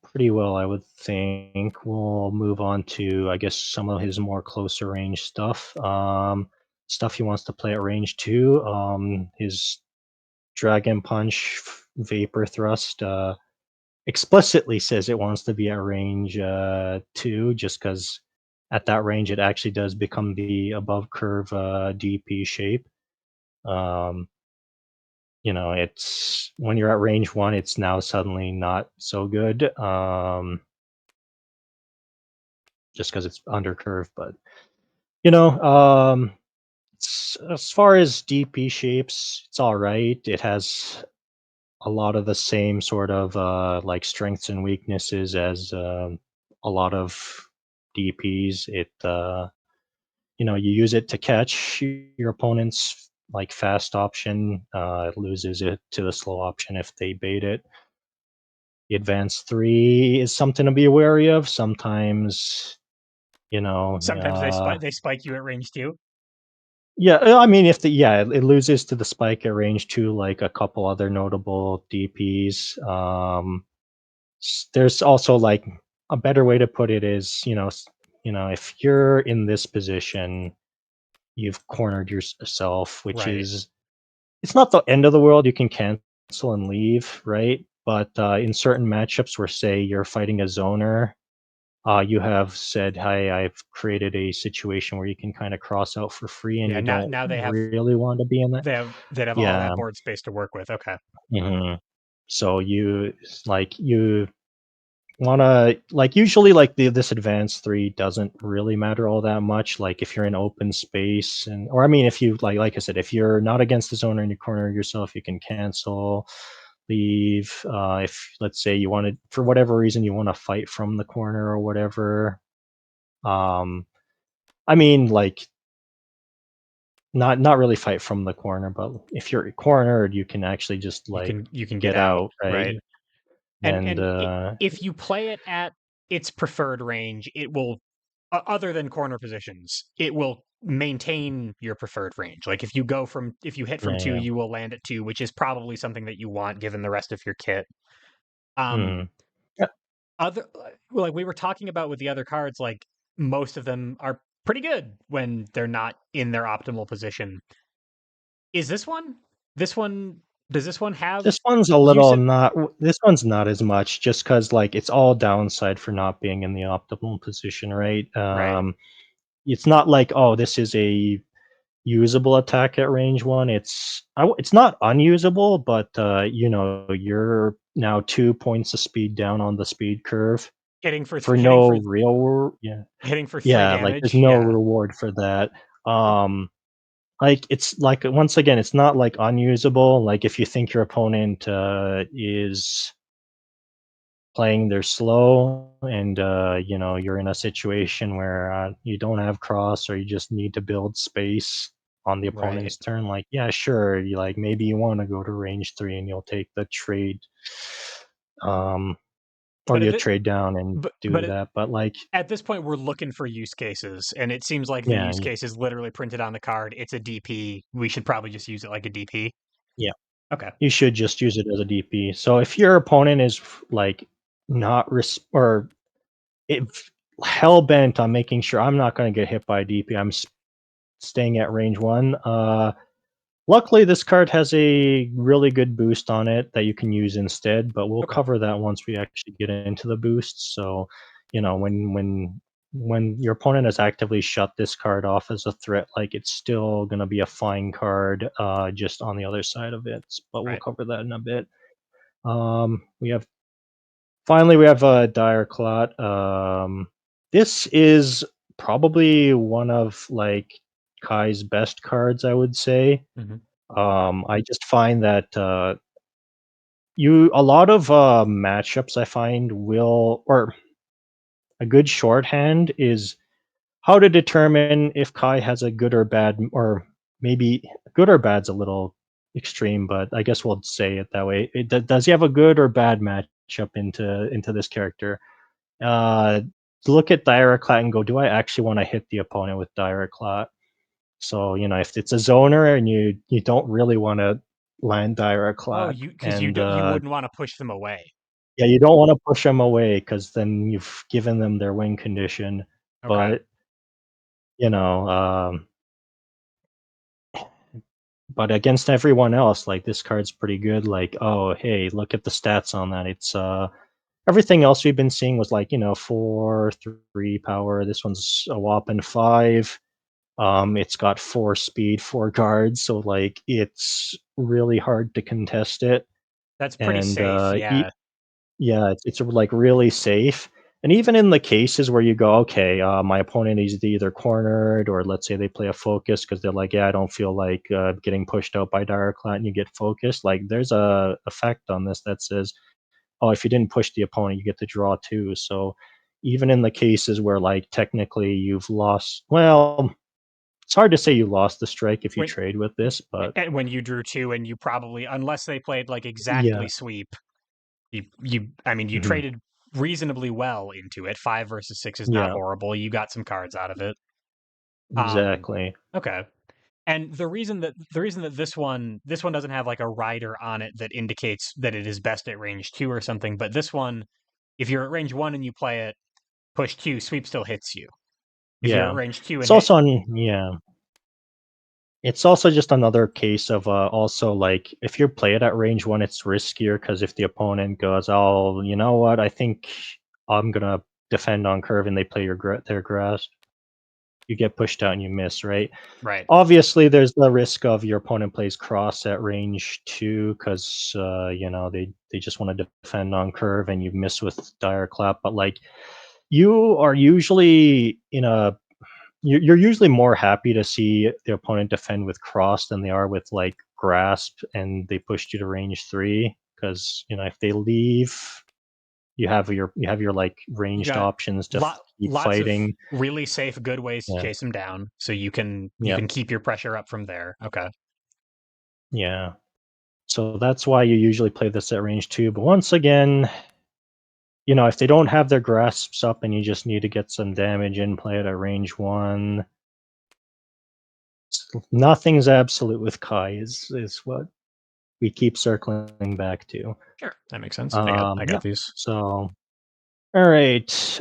pretty well, I would think. We'll move on to, I guess, some of his more closer range stuff. Stuff he wants to play at range 2. His Dragon Punch, Vapor Thrust, explicitly says it wants to be at range 2, just because at that range it actually does become the above curve DP shape. Um, it's when you're at range 1, it's now suddenly not so good, just because it's under curve. But you know, as far as DP shapes, it's all right. It has a lot of the same sort of like strengths and weaknesses as a lot of DPs. You use it to catch your opponent's like fast option. It loses it to the slow option if they bait it. The advanced 3 is something to be wary of. Sometimes, you know,
Sometimes they spike you at range 2.
yeah, I mean, if it loses to the spike at range 2, like a couple other notable DPs. There's also like a better way to put it is, if you're in this position, you've cornered yourself, which
Right.
is it's not the end of the world. You can cancel and leave, right? But in certain matchups where, say, you're fighting a zoner, you have said, "Hi, I've created a situation where you can kind of cross out for free, and
Yeah,
you
now
don't
now
really want to be in that."
they have all
Yeah.
that board space to work with. Okay.
Mhm. So you wanna like, usually, like, this advanced 3 doesn't really matter all that much, like, if you're in open space or I mean, if you like I said, if you're not against the zone or in your corner yourself, you can cancel, leave, if, let's say, you wanted for whatever reason, you wanna fight from the corner or whatever, um, I mean, like, not really fight from the corner, but if you're cornered, you can actually just, like,
You can get
get
out,
out, right?
right? And
And,
if you play it at its preferred range, it will other than corner positions, it will maintain your preferred range. Like if you hit from 2,
yeah.
you will land at 2, which is probably something that you want given the rest of your kit. Um
Mhm. Yeah,
other well, like we were talking about with the other cards, like most of them are pretty good when they're not in their optimal position. Is this one? This one does this one have use it?
this one's not as much just because, like, it's all downside for not being in the optimal position, right?
Right.
It's not like, "Oh, this is a usable attack at range 1." It's not unusable, but, you're now 2 points of speed down on the speed curve
Hitting for
for
th hitting
no
for
real yeah.
hitting for 3
Yeah, like, there's
damage,
no
yeah,
reward for that. It's like, once again, it's not, like, unusable, like, if you think your opponent, is playing their slow and, you're in a situation where, you don't have cross or you just need to build space on the
right.
opponent's turn, like, yeah, sure, maybe you wanna go to range 3 and you'll take the trade, um, or
But
you
if it
trade down and
but
do that, but, like,
at this point, we're looking for use cases, and it seems like the
yeah,
use case is literally printed on the card. It's a DP. We should probably just use it like a DP.
yeah.
Okay.
You should just use it as a DP. So if your opponent is like not or if hell bent on making sure I'm not going to get hit by a DP, staying at range 1. Luckily, this card has a really good boost on it that you can use instead, but we'll
Okay.
cover that once we actually get into the boosts. So, when your opponent has actively shut this card off as a threat, like, it's still gonna be a fine card, just on the other side of it. But we'll
Right.
cover that in a bit. We have Finally we have Dire Clot. This is probably one of, like, Kai's best cards, I would say.
Mhm.
I just find that, you a lot of, matchups I find will or a good shorthand is how to determine if Kai has a good or bad or maybe good or bad's a little extreme, but I guess we'll say it that way. Does he have a good or bad matchup into this character? Uh, Look at Direct and go, "Do I actually wanna hit the opponent with Direct Clot?" So, if it's a zoner and you don't really wanna land Direct
Oh,
Clot
you because
and,
you wouldn't want to push them away.
yeah, you don't wanna push them away because then you've given them their win condition,
Okay.
but, you know, but against everyone else, like, this card's pretty good, like, "Oh, hey, look at the stats on that. It's, everything else we've been seeing was like, 4, 3 power. This one's a whopping 5. It's got 4 speed, 4 guards, so like it's really hard to contest it.
That's pretty
And
safe, yeah.
yeah, it's like really safe. And even in the cases where you go, okay, my opponent is either cornered or let's say they play a focus because they're like, yeah, I don't feel like getting pushed out by Direct and you get focused. Like there's a effect on this that says, oh, if you didn't push the opponent, you get to draw too. So even in the cases where like technically you've lost, well, it's hard to say you lost the strike if you
When
trade with this, but
and when you drew 2 and you probably, unless they played, like,
yeah,
exactly sweep, I mean, you
mhm,
traded reasonably well into it. 5 versus 6 is not
yeah,
horrible, you got some cards out of it. Um,
exactly.
okay. And the reason that this one doesn't have, like, a rider on it that indicates that it is best at range 2 or something, but this one, if you're at range 1 and you play it, push 2, sweep still hits you. If you're at
Yeah.
range 2
It's
and hit
also on yeah. It's also just another case of, also, like, if you play it at range 1, it's riskier because if the opponent goes, "Oh, you know what? I think I'm gonna defend on curve," and they play their grasp, you get pushed out and you miss, right?
right.
Obviously, there's the risk of your opponent plays cross at range 2 because they just wanna defend on curve and you miss with dire clap, but, like, you are usually in a you're usually more happy to see the opponent defend with cross than they are with like grasp and they pushed you to range 3 because if they leave you have your like
You
ranged
got
options to keep
lots of
fighting.
really safe, good ways to
Yeah,
chase them down, so you
yeah,
can keep your pressure up from there. Okay.
yeah. So that's why you usually play this at range 2. But once again, if they don't have their grasps up and you just need to get some damage in, play it at range 1. Nothing's absolute with Kai is what we keep circling back to.
Sure, that makes sense. I got
Yeah.
these.
So, all right.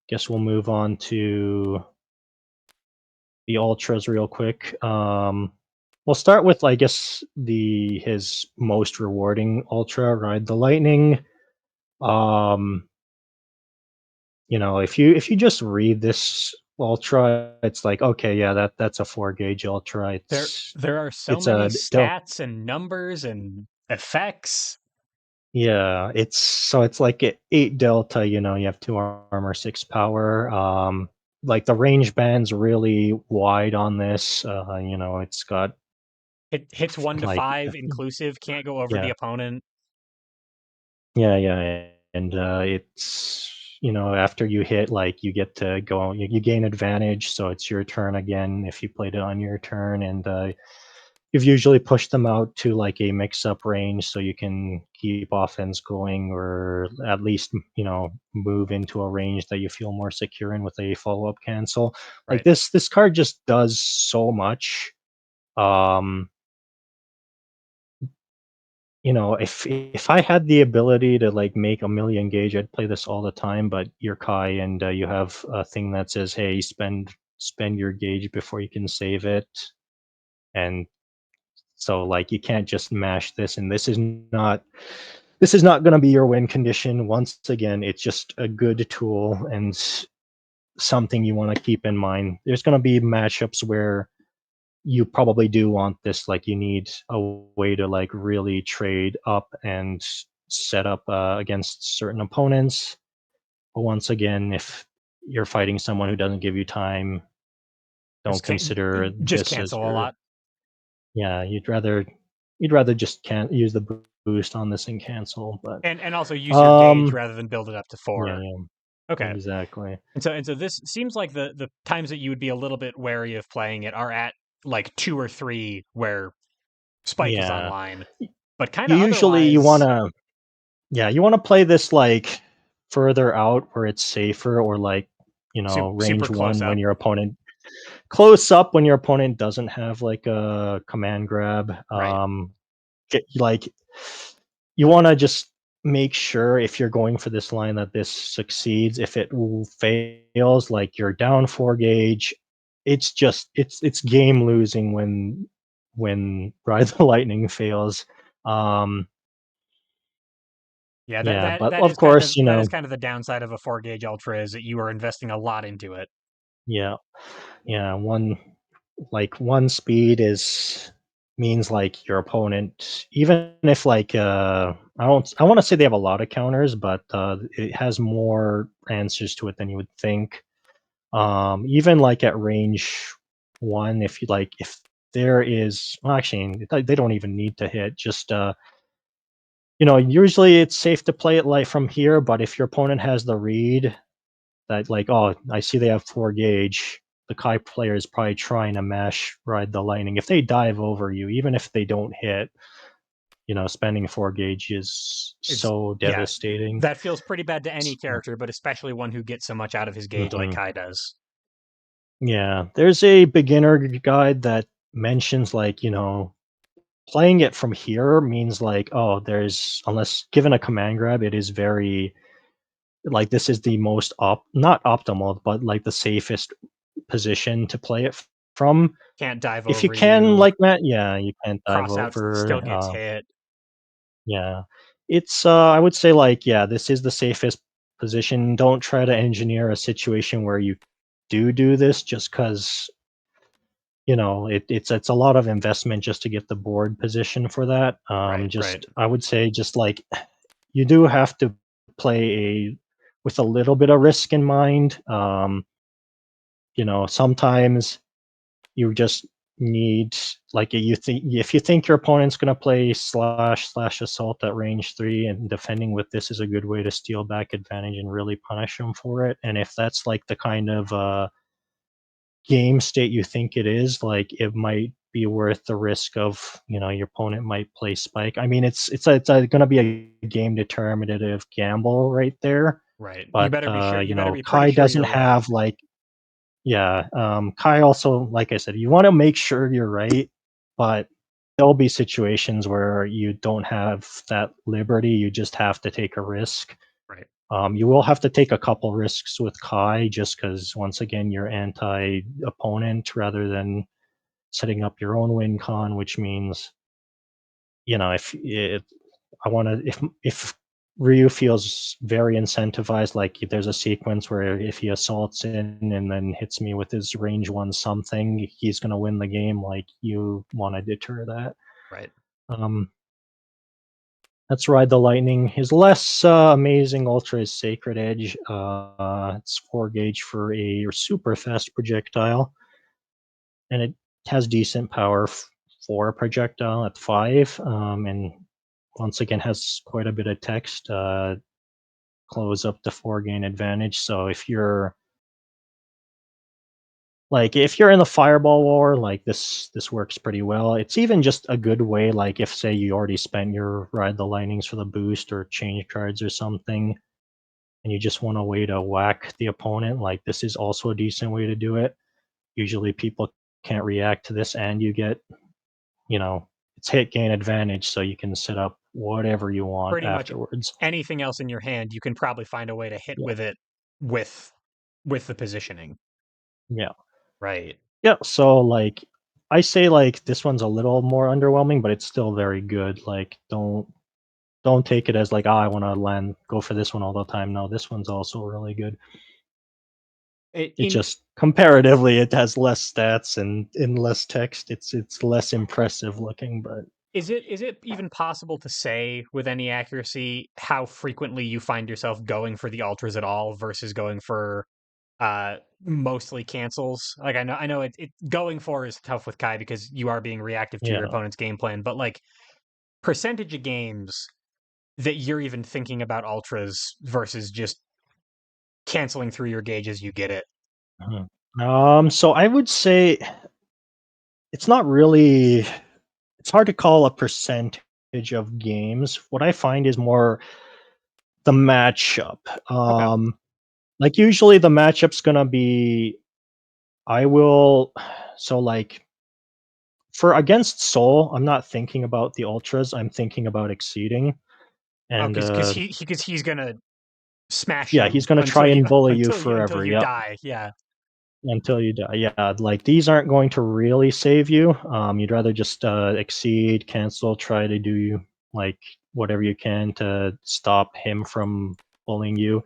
Guess we'll move on to the ultras real quick. We'll start with, I guess, the his most rewarding ultra, Ride the Lightning. Um, if you just read this ultra, it's like, okay, yeah, that's a 4 gauge ultra.
There are so
It's
many
a del
stats and numbers and effects.
Yeah, it's like 8 delta, you have 2 armor, 6 power. Like the range band's really wide on this. It's got
It hits 1 to
like
5 inclusive, can't go over the
yeah,
opponent.
yeah. And it's after you hit, like you get to go, you gain advantage, so it's your turn again if you played it on your turn, and you've usually pushed them out to like a mix-up range so you can keep offense going or at least, move into a range that you feel more secure in with a follow-up cancel. Like
Right.
this card just does so much. Um, if I had the ability to like make a million gauge, I'd play this all the time, but you're Kai and you have a thing that says, "Hey, spend your gauge before you can save it." And so like you can't just mash this, and this is not going to be your win condition. Once again, it's just a good tool and something you want to keep in mind. There's going to be matchups where you probably do want this, like you need a way to like really trade up and set up against certain opponents. But once again, if you're fighting someone who doesn't give you time, don't consider
Just
this as
cancel a
your
lot.
yeah. You'd rather just can't use the boost on this and cancel. But
And also use your gauge
um
rather than build it up to
yeah,
4.
yeah,
Okay.
exactly.
And so this seems like the times that you would be a little bit wary of playing it are at, like, 2 or 3 where Spike is
Yeah.
online, but
You
kinda
usually you
otherwise,
wanna yeah, you wanna play this, like, further out where it's safer or, like,
super
range
close
1 when
up,
your opponent close up when your opponent doesn't have, like, a command grab,
right?
get like, you wanna just make sure if you're going for this line that this succeeds. If it fails, like, you're down 4 gauge, it's game losing when Ride the Lightning fails. Um
Yeah, that
Yeah,
that
but
that
of
is kind of
course, you
that is
know,
kind of the downside of a 4 gauge ultra is that you are investing a lot into it.
yeah, yeah, one speed is means like your opponent, even if like I want to say they have a lot of counters, but it has more answers to it than you would think. Even like at range one, if you like, if there is, well, actually, they don't even need to hit. Just usually it's safe to play it like from here, but if your opponent has the read that like, oh, I see they have 4 gauge, the Kai player is probably trying to mash ride the lightning. If they dive over you, even if they don't hit, spending 4 gauge is
It's
so
yeah,
devastating.
that feels pretty bad to any
So,
character, but especially one who gets so much out of his gauge like
mhm.
Kai does.
Yeah, there's a beginner guide that mentions like, playing it from here means like, oh, there's unless given a command grab, it is very like this is the most not optimal, but like the safest position to play it from.
Can't dive
If you
over
can,
you,
like Matt, yeah, you can't dive
crossouts
over.
still gets hit.
Yeah, it's I would say like yeah, this is the safest position. Don't try to engineer a situation where you do this just because it's a lot of investment just to get the board position for that.
Right, right,
Just I would say just like you do have to play a with a little bit of risk in mind. Sometimes you just need like you think if you think your opponent's going to play slash assault at range 3 and defending with this is a good way to steal back advantage and really punish them for it. And if that's like the kind of game state you think it is, like it might be worth the risk of your opponent might play spike. I mean, it's going to be a game determinative gamble right there.
right. You
But
better be sure. You better be pretty
Kai
sure
doesn't
you're right.
have like yeah, Kai also, like I said, you want to make sure you're right, but there'll be situations where you don't have that liberty. You just have to take a risk.
Right,
You will have to take a couple risks with Kai just because, once again, you're anti opponent rather than setting up your own win con, which means, if it, I want to, if Ryu feels very incentivized, like if there's a sequence where if he assaults in and then hits me with his range one something, he's gonna win the game. Like you want to deter that.
right.
Um, let's ride the lightning. His less amazing ultra is Sacred Edge. It's 4 gauge for a super fast projectile, and it has decent power for a projectile at 5. And once again has quite a bit of text. Close up the 4 gain advantage. So if you're in the fireball war, like this works pretty well. It's even just a good way, like if say you already spent your ride the lightnings for the boost or change cards or something, and you just want a way to whack the opponent, like this is also a decent way to do it. Usually people can't react to this and you get, you know, it's hit gain advantage, so you can set up whatever you want
Pretty much
afterwards.
anything else in your hand, you can probably find a way to hit
Yeah.
with it with with the positioning.
Yeah.
Right.
Yeah, so, like, I say, like, this one's a little more underwhelming, but it's still very good. Like, don't take it as like, "Ah, I wanna land go for this one all the time." No, this one's also really good. It
In
just comparatively, it has less stats and less text. It's less impressive looking, but
is it even possible to say with any accuracy how frequently you find yourself going for the ultras at all versus going for mostly cancels? Like I know it going for is tough with Kai because you are being reactive to your
yeah.
opponent's game plan, but like percentage of games that you're even thinking about ultras versus just canceling through your gauge as you get it.
Mhm. So I would say it's not really it's hard to call a percentage of games. What I find is more the matchup.
Okay.
Like, usually the matchup's gonna be I will so, like, for against Soul, I'm not thinking about the ultras, I'm thinking about exceeding,
Oh,
and,
because he's gonna smash
yeah,
you
he's gonna try and bully you
until
forever,
you
yep,
die. Yeah.
until you die, yeah, like, these aren't going to really save you, you'd rather just, exceed, cancel, try to do, like whatever you can to stop him from bullying you.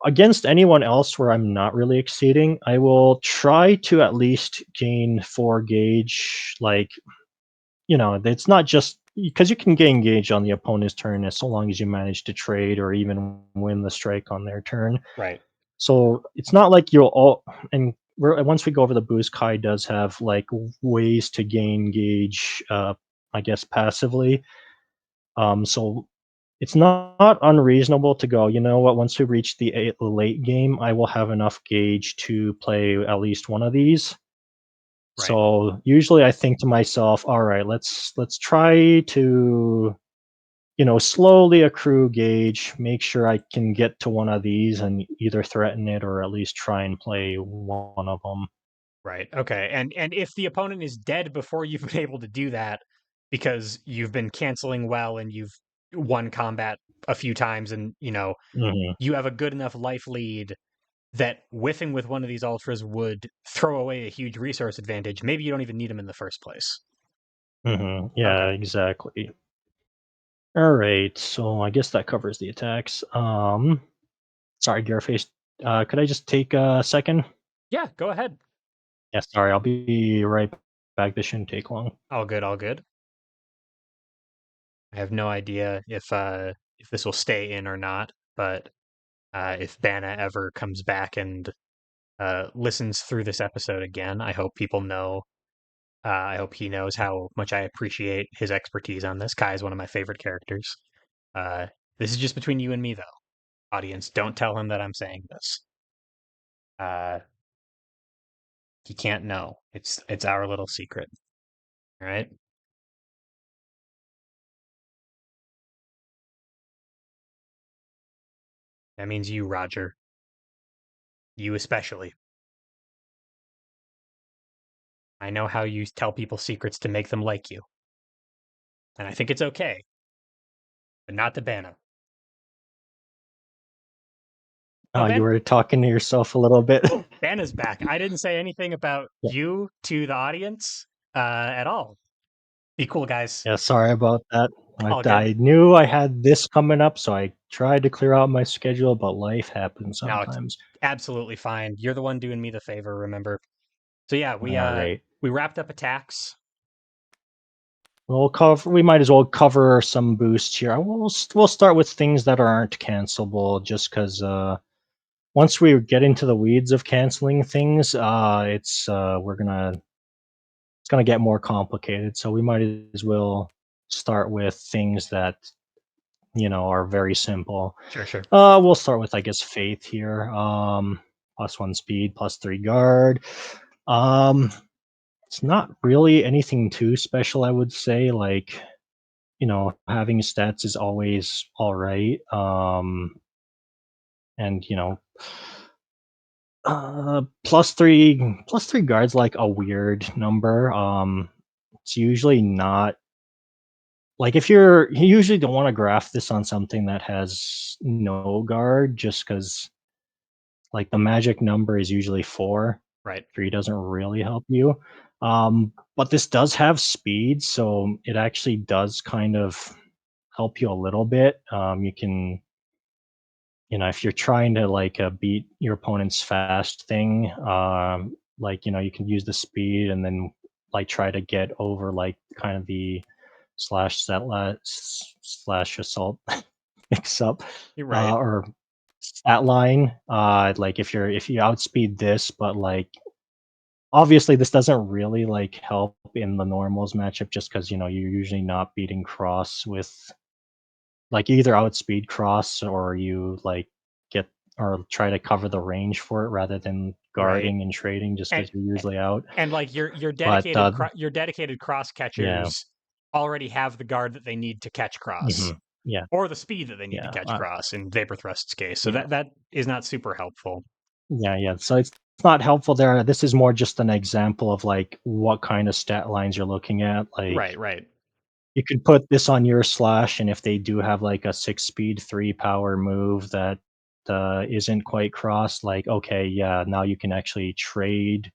Against anyone else where I'm not really exceeding, I will try to at least gain 4 gauge, like, it's not just because you can gain gauge on the opponent's turn as so long as you manage to trade or even win the strike on their turn.
Right.
So it's not like you'll all and once we go over the boost, Kai does have like ways to gain gauge, I guess passively. So it's not unreasonable to go. You know what? Once we reach the late game, I will have enough gauge to play at least one of these.
Right.
So usually I think to myself, all right, let's try to slowly accrue gauge, make sure I can get to one of these and either threaten it or at least try and play one of them.
Right. Okay. And if the opponent is dead before you've been able to do that because you've been canceling well and you've won combat a few times and,
Mhm,
you have a good enough life lead that whiffing with one of these ultras would throw away a huge resource advantage. Maybe you don't even need them in the first place.
mhm, yeah,
Okay.
exactly. Alright, so I guess that covers the attacks. Sorry, Gearface, could I just take a second?
Yeah, go ahead.
Yeah, sorry, I'll be right back, this shouldn't take long.
All good, all good. I have no idea if this will stay in or not, but if Bana ever comes back and listens through this episode again, I hope people know. I hope he knows how much I appreciate his expertise on this. Kai is one of my favorite characters. Uh, this is just between you and me, though. Audience, don't tell him that I'm saying this. Uh, he can't know. It's our little secret. All right. That means you, Roger. You especially. I know how you tell people secrets to make them like you, and I think it's okay, but not to Bana. Oh,
You were talking to yourself a little bit.
Bana's back. I didn't say anything about
Yeah.
you to the audience at all. Be cool, guys.
Yeah, sorry about that.
All good.
I knew I had this coming up, so I tried to clear out my schedule, but life happens
No, it's
sometimes.
absolutely fine. You're the one doing me the favor, remember? So yeah,
Alright.
we wrapped up attacks.
We might as well cover some boosts here. We'll start with things that aren't cancelable just because once we get into the weeds of canceling things, it's gonna get more complicated. So we might as well start with things that are very simple.
Sure, sure.
We'll start with, I guess, Faith here. +1 speed, +3 guard. Um, it's not really anything too special, I would say. Like, having stats is always all right. And plus three guards like a weird number. It's usually not like if you usually don't want to graph this on something that has no guard, just because like the magic number is usually 4.
Right.
3 doesn't really help you. But this does have speed, so it actually does kind of help you a little bit. You can, if you're trying to like beat your opponent's fast thing, like you can use the speed and then like try to get over like kind of the slash assault mix up,
You're right.
or stat line. Like if you outspeed this, but like obviously this doesn't really like help in the normals matchup just because you're usually not beating cross with like you either outspeed cross or you like get or try to cover the range for it rather than
Right.
guarding and trading just
And
because you're usually out.
and like
But
your dedicated cross
yeah,
catchers already have the guard that they need to catch cross
mhm, yeah,
or the speed that they need to
yeah,
catch cross in Vapor Thrust's case. So
yeah,
that is not super helpful.
yeah. So it's not helpful there. This is more just an example of like what kind of stat lines you're looking at.
Right,
Like
right.
you could put this on your slash, and if they do have like a 6 speed, 3 power move that isn't quite crossed, like okay, yeah, now you can actually trade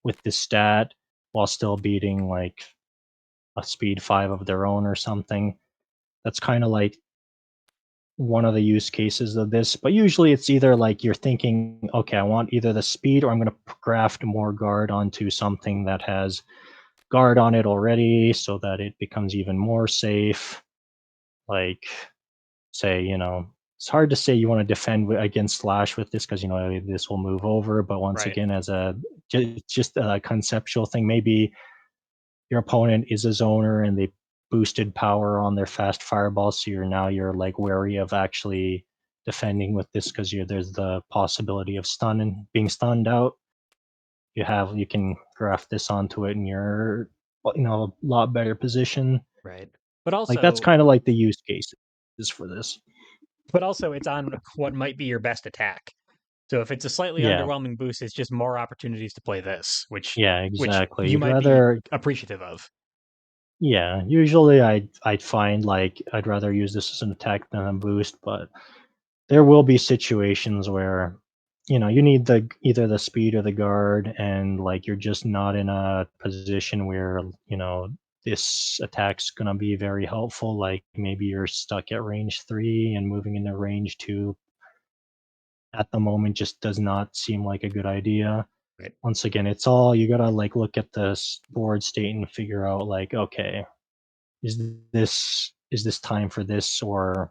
with this stat while still beating like a speed 5 of their own or something. That's kind of like one of the use cases of this. But usually it's either like you're thinking, okay, I want either the speed or I'm going to graft more guard onto something that has guard on it already so that it becomes even more safe. Like, say, it's hard to say you want to defend against slash with this because this will move over. But once
Right.
again, as just a conceptual thing, maybe your opponent is a zoner and they boosted power on their fast fireball, so you're like wary of actually defending with this because there's the possibility of stun and being stunned out. You can graft this onto it and you're a lot better position.
Right. But
Like that's
also
kind of like the use cases for this.
but also it's on what might be your best attack. So if it's a slightly
Yeah,
underwhelming boost, it's just more opportunities to play this,
yeah,
which
exactly.
you
You'd
might be
rather
appreciative of.
Yeah, usually I'd find like I'd rather use this as an attack than a boost, but there will be situations where you need either the speed or the guard, and like you're just not in a position where this attack's gonna be very helpful. Like maybe you're stuck at range 3 and moving into range 2 at the moment just does not seem like a good idea.
Right.
Once again, it's all you gotta like look at the board state and figure out like, okay, is this time for this, or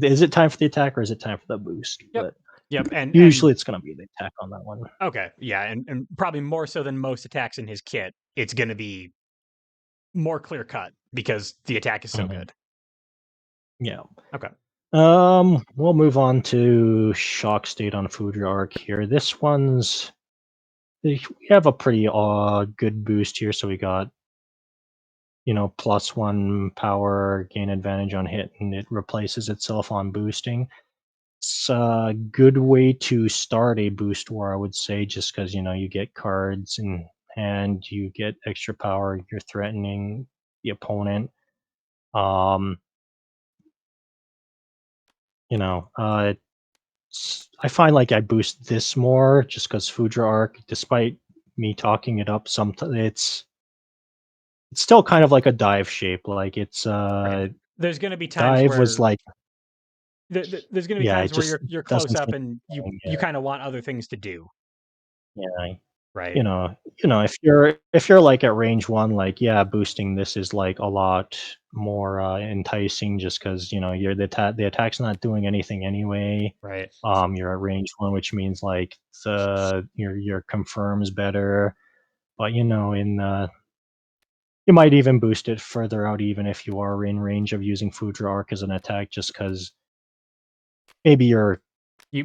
is it time for the attack or is it time for the boost?
Yep.
But
Yep. And
usually it's gonna be the attack on that one.
okay, yeah, and probably more so than most attacks in his kit, it's gonna be more clear cut because the attack is so
Mhm.
good.
Yeah.
Okay.
We'll move on to Shock State on Foudre Arc here. This one's we have a pretty good boost here, so we got +1 power, gain advantage on hit, and it replaces itself on boosting. It's a good way to start a boost war, I would say, just because you get cards in hand, you get extra power, you're threatening the opponent. Um, you know, uh, I find like I boost this more just because Foudre Arc, despite me talking it up, sometimes it's still kind of like a dive shape. Like it's
Right. There's gonna be times
dive was
where
like,
there's gonna be
yeah, it
times where
just
you're close
doesn't
up
seem
and
fun,
you
yeah,
kinda want other things to do,
yeah.
right?
If you're like at range 1, like, yeah, boosting this is like a lot more enticing just because you're the attack's not doing anything anyway.
Right.
You're at range 1, which means like your confirms better. But you might even boost it further out even if you are in range of using Foudre Arc as an attack just because maybe your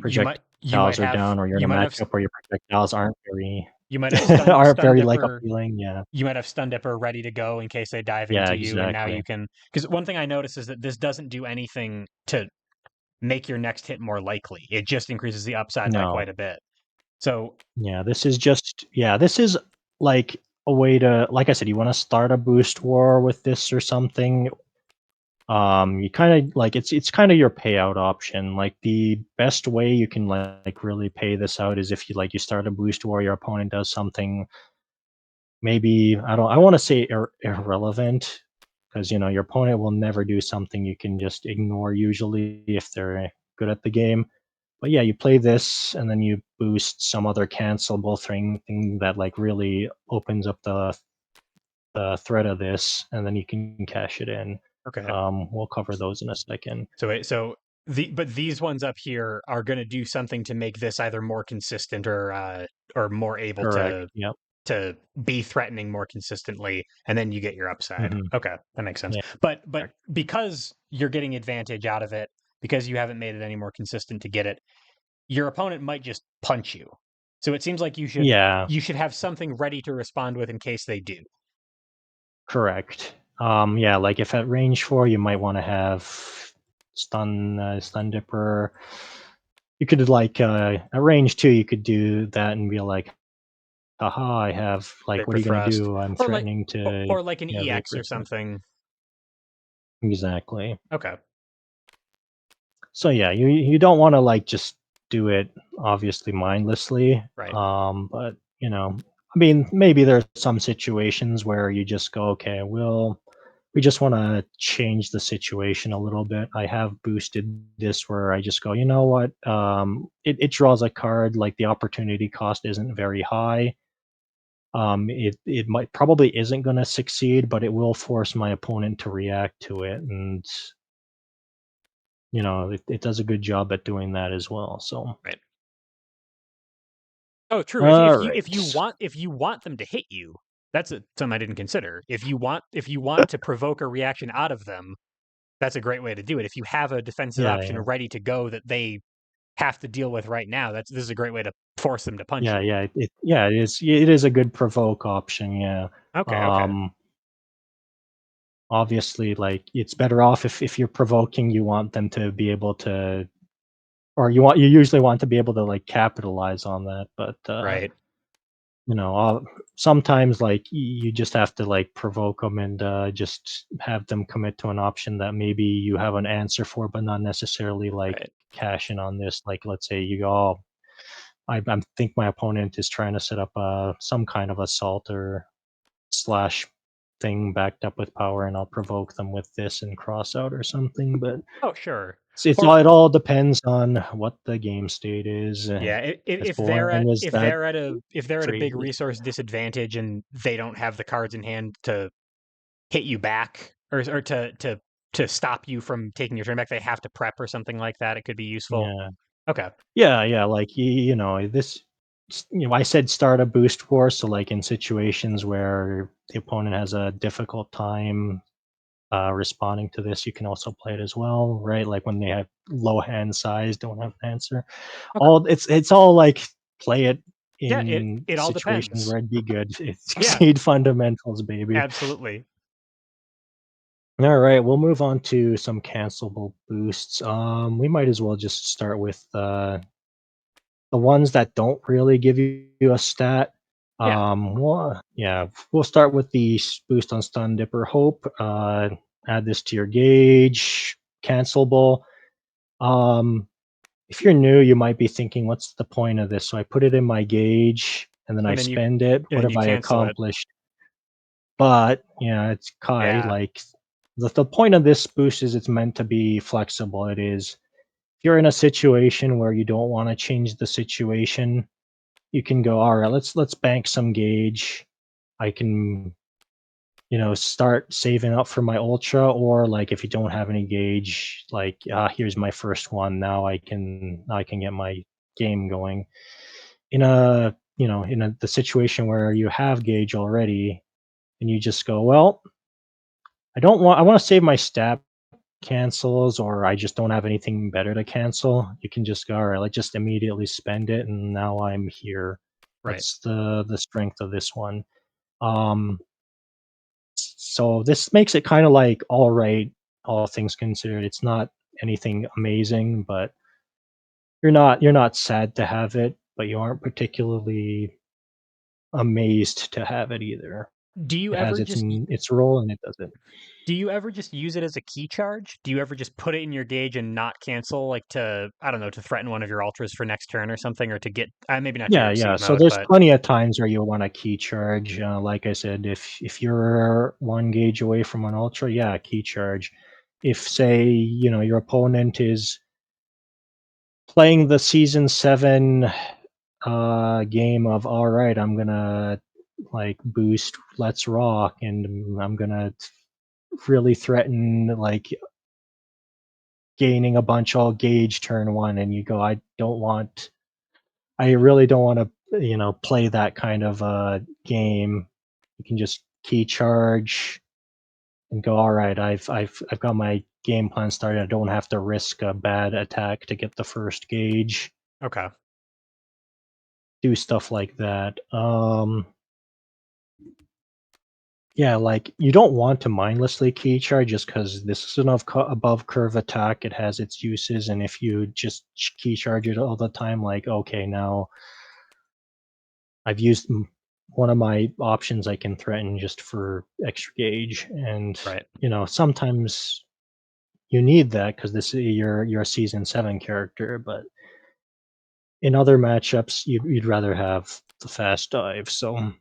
projectiles are down or you're in a matchup where your projectiles aren't very
you might have
aren't
stun
very like
dipper
appealing. Yeah.
you might have stun dipper ready to go in case they dive
Yeah,
into you, and now
exactly.
you can because one thing I noticed is that this doesn't do anything to make your next hit more likely. It just increases the upside by
No.
quite a bit. So
This is like a way to, like I said, you wanna start a boost war with this or something. You kinda like it's kinda your payout option. Like, the best way you can, like, really pay this out is if you start a boost war, your opponent does something maybe I wanna say irrelevant, because your opponent will never do something you can just ignore usually if they're good at the game. But yeah, you play this and then you boost some other cancelable thing that like really opens up the threat of this, and then you can cash it in.
okay.
We'll cover those in a second.
So these ones up here are going to do something to make this either more consistent or more able
Correct. Yep.
to be threatening more consistently, and then you get your upside.
Hmm.
Okay, that makes sense.
Yeah.
But
Correct.
because you're getting advantage out of it, because you haven't made it any more consistent to get it, your opponent might just punch you. So it seems like
Yeah.
you should have something ready to respond with in case they do.
Correct. Yeah. Like if at range 4, you might want to have stun dipper. You could like at range 2, you could do that and be like, haha, I have like, what are
Vapor
you gonna
thrust,
do? I'm
or like
threatening to,
or like an
yeah,
EX
vapor
or
threat.
something.
Exactly.
Okay,
So yeah, you don't want to like just do it obviously mindlessly.
right.
But I mean, maybe there are some situations where you just go, okay, we we just want to change the situation a little bit. I have boosted this where I just go, you know what? It draws a card, like the opportunity cost isn't very high. It might probably isn't going to succeed, but it will force my opponent to react to it, and it does a good job at doing that as well. So,
Right. Oh, true.
all
If you
right,
want them to hit you, that's something I didn't consider. If you want to provoke a reaction out of them, that's a great way to do it. If you have a defensive
yeah,
option
yeah,
ready to go that they have to deal with right now, this is a great way to force them to punch
yeah,
you.
yeah. It is a good provoke option. Yeah.
Okay, okay.
Um, Obviously, like it's better off if you're provoking, you want them to be able to, or you usually want to be able to like capitalize on that. But
Right.
you know, uh, sometimes like you just have to like provoke them and just have them commit to an option that maybe you have an answer for, but not necessarily like
Right.
cash in on this. Like, let's say you go, oh, I think my opponent is trying to set up some kind of assault or slash thing backed up with power, and I'll provoke them with this and cross out or something. But
Oh, sure.
it
Or
all depends on what the game state is.
yeah,
As boring as
if
that
they're at a big
phrase.
resource disadvantage and they don't have the cards in hand to hit you back or to stop you from taking your turn back, they have to prep or something like that. It could be useful.
Yeah.
Okay.
Yeah, yeah, like, I said start a boost war, so, like, in situations where the opponent has a difficult time, responding to this, you can also play it as well, right? Like, when they have low hand size, don't have an answer.
Okay.
It's all, like, play it
Yeah,
in
it all
situations
depends.
where it'd be good. It
Yeah,
exceed fundamentals, baby.
absolutely.
Alright, we'll move on to some cancelable boosts. We might as well just start with, the ones that don't really give you a stat.
Yeah.
Yeah, we'll start with the boost on Stun Dipper Hope. Add this to your gauge. Cancelable. Um, if you're new, you might be thinking, "What's the point of this?" So I put it in my gauge, and then I
And then you
spend it.
and
What
then
have
you
I
cancel it.
accomplished? But it's Kai.
Yeah.
Like the point of this boost is it's meant to be flexible. It is. If you're in a situation where you don't want to change the situation, you can go, all right, let's bank some gauge. I can, start saving up for my ultra, or like if you don't have any gauge, like here's my first one. Now I can get my game going. In the situation where you have gauge already, and you just go, well, I want to save my stat cancels, or I just don't have anything better to cancel. You can just go, all right, let's just immediately spend it, and now I'm here.
Right.
That's the strength of this one. Um, so this makes it kind of like all right, all things considered. It's not anything amazing, but you're not sad to have it, but you aren't particularly amazed to have it either.
Do you
It has
ever
its
just
its role, and it does it.
do you ever just use it as a key charge? Do you ever just put it in your gauge and not cancel, like to I don't know, to threaten one of your ultras for next turn or something, or to get maybe not
Yeah,
trigger
yeah.
siege
So
mode,
there's
but
plenty of times where you want a key charge. Like I said, if you're one gauge away from an ultra, yeah, key charge. If say your opponent is playing the season 7 game of, all right, I'm gonna like boost Let's Rock, and I'm gonna really threaten like gaining a bunch all gauge turn one, and you go, I really don't want to play that kind of game. You can just key charge and go, all right, I've got my game plan started. I don't have to risk a bad attack to get the first gauge.
okay.
Do stuff like that. Yeah, like you don't want to mindlessly key charge just because this is an above curve attack. It has its uses, and if you just key charge it all the time, like, okay, now I've used one of my options I can threaten just for extra gauge, and
Right.
sometimes you need that because this is you're a season 7 character, but in other matchups you'd rather have the fast dive. So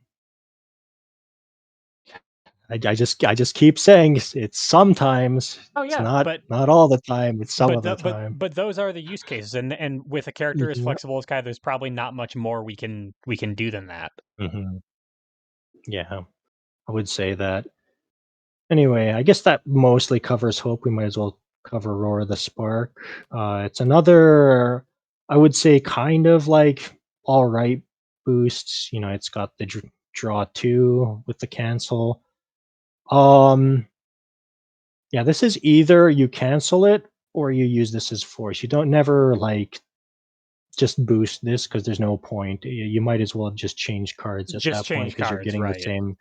I just keep saying it's sometimes.
Oh
It's
yeah,
not all the time. It's some
but
of the
the,
time.
but those are the use cases, and with a character as
Yep.
flexible as Kai, there's probably not much more we can do than that.
Hmm. Yeah, I would say that. Anyway, I guess that mostly covers Hope. We might as well cover Roar the Spark. It's another, I would say, kind of like all right boosts. It's got the draw two with the cancel. Um, yeah, this is either you cancel it or you use this as force. You don't never like just boost this because there's no point. You might as well just change cards at
Just
that point
change
because you're
cards,
getting the
right?
same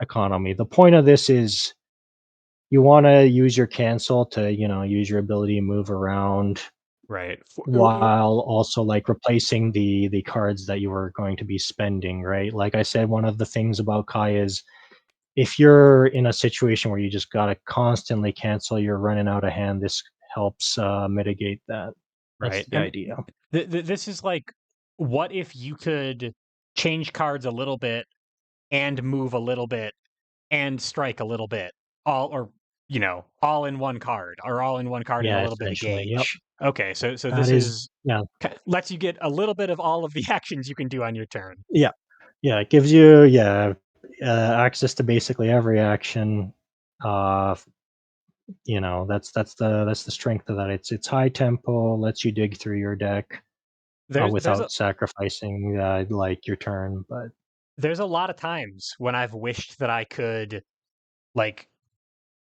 economy. The point of this is you wanna use your cancel to, use your ability to move around
Right.
while also, like, replacing the cards that you were going to be spending, right? Like I said, one of the things about Kai is if you're in a situation where you just gotta constantly cancel, you're running out of hand, this helps, mitigate that. That's
Right.
the
And
idea.
this is like, what if you could change cards a little bit and move a little bit and strike a little bit, all or all in one card, or all in one card and a
Yeah,
little bit of
essentially, yep.
gauge. Okay, so
That
this
is
is
yeah,
lets you get a little bit of all of the actions you can do on your turn.
yeah, yeah, it gives you, access to basically every action, uh that's the strength of that. It's high tempo, lets you dig through your deck,
There's a
without sacrificing, like, your turn, but
there's a lot of times when I've wished that I could, like,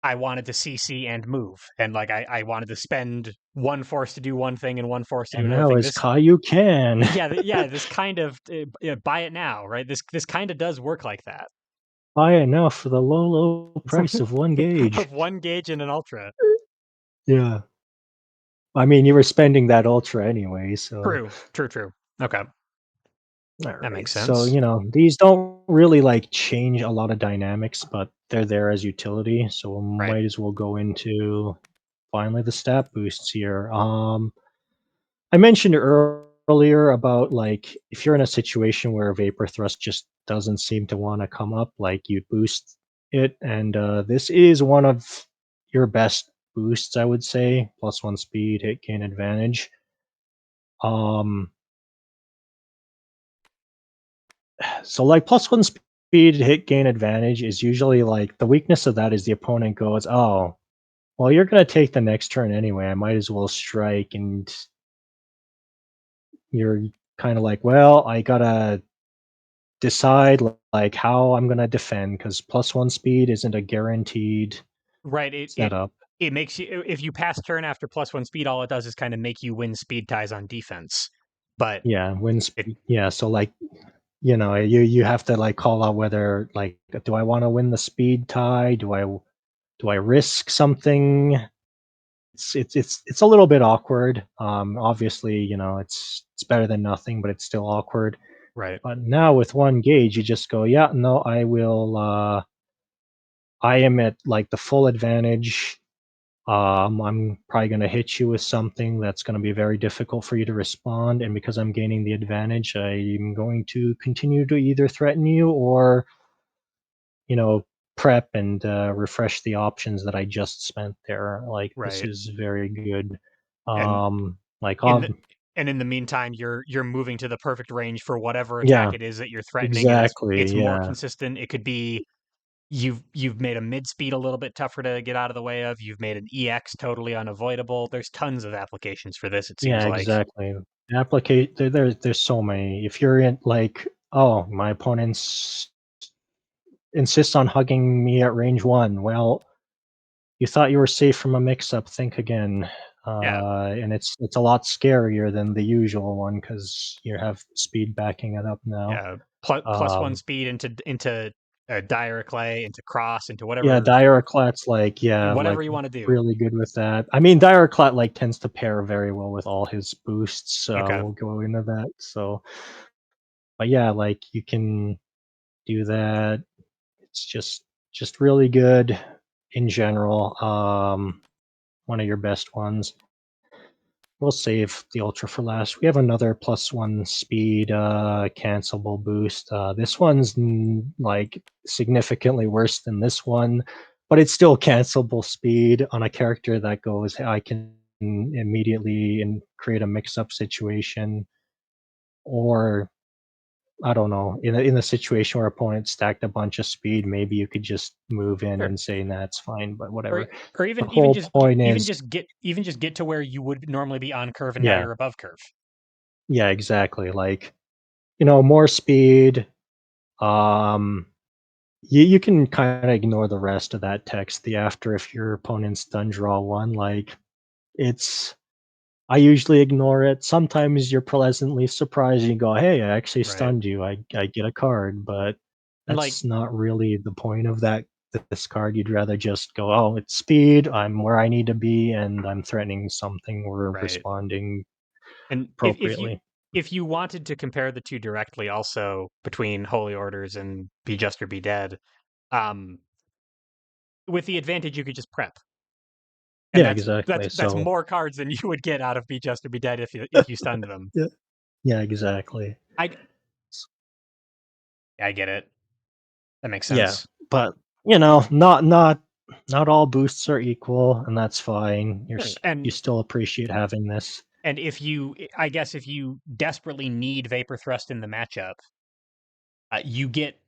I wanted to CC and move, and like I wanted to spend one force to do one thing and one force to do
and
another
now
thing.
is
This
Kaioken.
Yeah, yeah, this kind of buy it now, right? This kind of does work like that.
Buy it now for the low, low price of 1 gauge.
Of one gauge and an ultra.
Yeah. I mean, you were spending that ultra anyway, so
True, true, true. Okay, that makes
alright. So,
sense.
these don't really, like, change a lot of dynamics, but they're there as utility, so we
Right,
might as well go into finally the stat boosts here. I mentioned earlier about, like, if you're in a situation where Vapor Thrust just doesn't seem to wanna come up, like, you boost it, and, this is one of your best boosts, I would say, +1 speed, hit gain advantage. Um, so, like, +1 speed, hit gain advantage is usually, like the weakness of that is the opponent goes, "Oh, well, you're gonna take the next turn anyway, I might as well strike," and you're kinda like, "Well, I gotta decide like how I'm gonna defend because +1 speed isn't a guaranteed
right.
setup.
It makes you, if you pass turn after +1 speed, all it does is kind of make you win speed ties on defense. But
Yeah, win
it
speed. Yeah, so like you have to like call out whether like do I want to win the speed tie? Do I risk something? It's a little bit awkward. Obviously, it's better than nothing, but it's still awkward.
right,
But now with 1 gauge, you just go, yeah, no, I will. I am at like the full advantage. I'm probably going to hit you with something that's going to be very difficult for you to respond. And because I'm gaining the advantage, I'm going to continue to either threaten you or, you know, prep and refresh the options that I just spent there. Like, this
right.
is very good.
And
Like,
in the in the meantime, you're moving to the perfect range for whatever attack
yeah,
it is that you're threatening, and it's
exactly.
more
Yeah.
consistent. It could be you've made a mid speed a little bit tougher to get out of the way of. You've made an EX totally unavoidable. There's tons of applications for this, it seems
Yeah,
like.
exactly. There's so many. If you're in like, oh, my opponents insist on hugging me at range one. Well, you thought you were safe from a mix-up, think again.
Yeah,
And it's a lot scarier than the usual one because you have speed backing it up now.
yeah. Plus one
Um,
speed into dire clay, into cross, into
yeah, Diraclat's like, yeah,
whatever
like
you want to do.
really good with that. I mean, Diraclat like tends to pair very well with all his boosts.
Okay,
We'll go into that. So, but yeah, like you can do that. It's just really good in general. One of your best ones. we'll save the ultra for last. We have another +1 speed cancelable boost. This one's like significantly worse than this one, but it's still cancelable speed on a character that goes, "Hey, I can immediately and create a mix-up situation," or I don't know, in a situation where opponents stacked a bunch of speed, maybe you could just move in
Sure.
and say, "Nah, it's fine," but
Or
whatever.
or
The
even
whole
just
point is
even just get to where you would normally be on curve and now
yeah,
you're above curve.
yeah, exactly, like, more speed, um, you can kinda ignore the rest of that text, the after if your opponent's done draw 1, like, it's I usually ignore it. Sometimes you're pleasantly surprised, and you go, "Hey, I actually
Right.
stunned you. I get a card," but
And like
that's not really the point of this card. You'd rather just go, "Oh, it's speed. I'm where I need to be, and I'm threatening something. We're
right.
responding
And
appropriately."
if you wanted to compare the two directly also between Holy Orders and Be Just or Be Dead, um, with the advantage you could just prep. And
Yeah, exactly.
that's
So
more cards than you would get out of Be Just or Be Dead if you stunned them.
yeah, yeah, exactly.
I I get it. That makes
Yeah,
sense.
but, not all boosts are equal, and that's fine.
Sure.
You still appreciate having this.
And if you I guess if you desperately need Vapor Thrust in the matchup, you get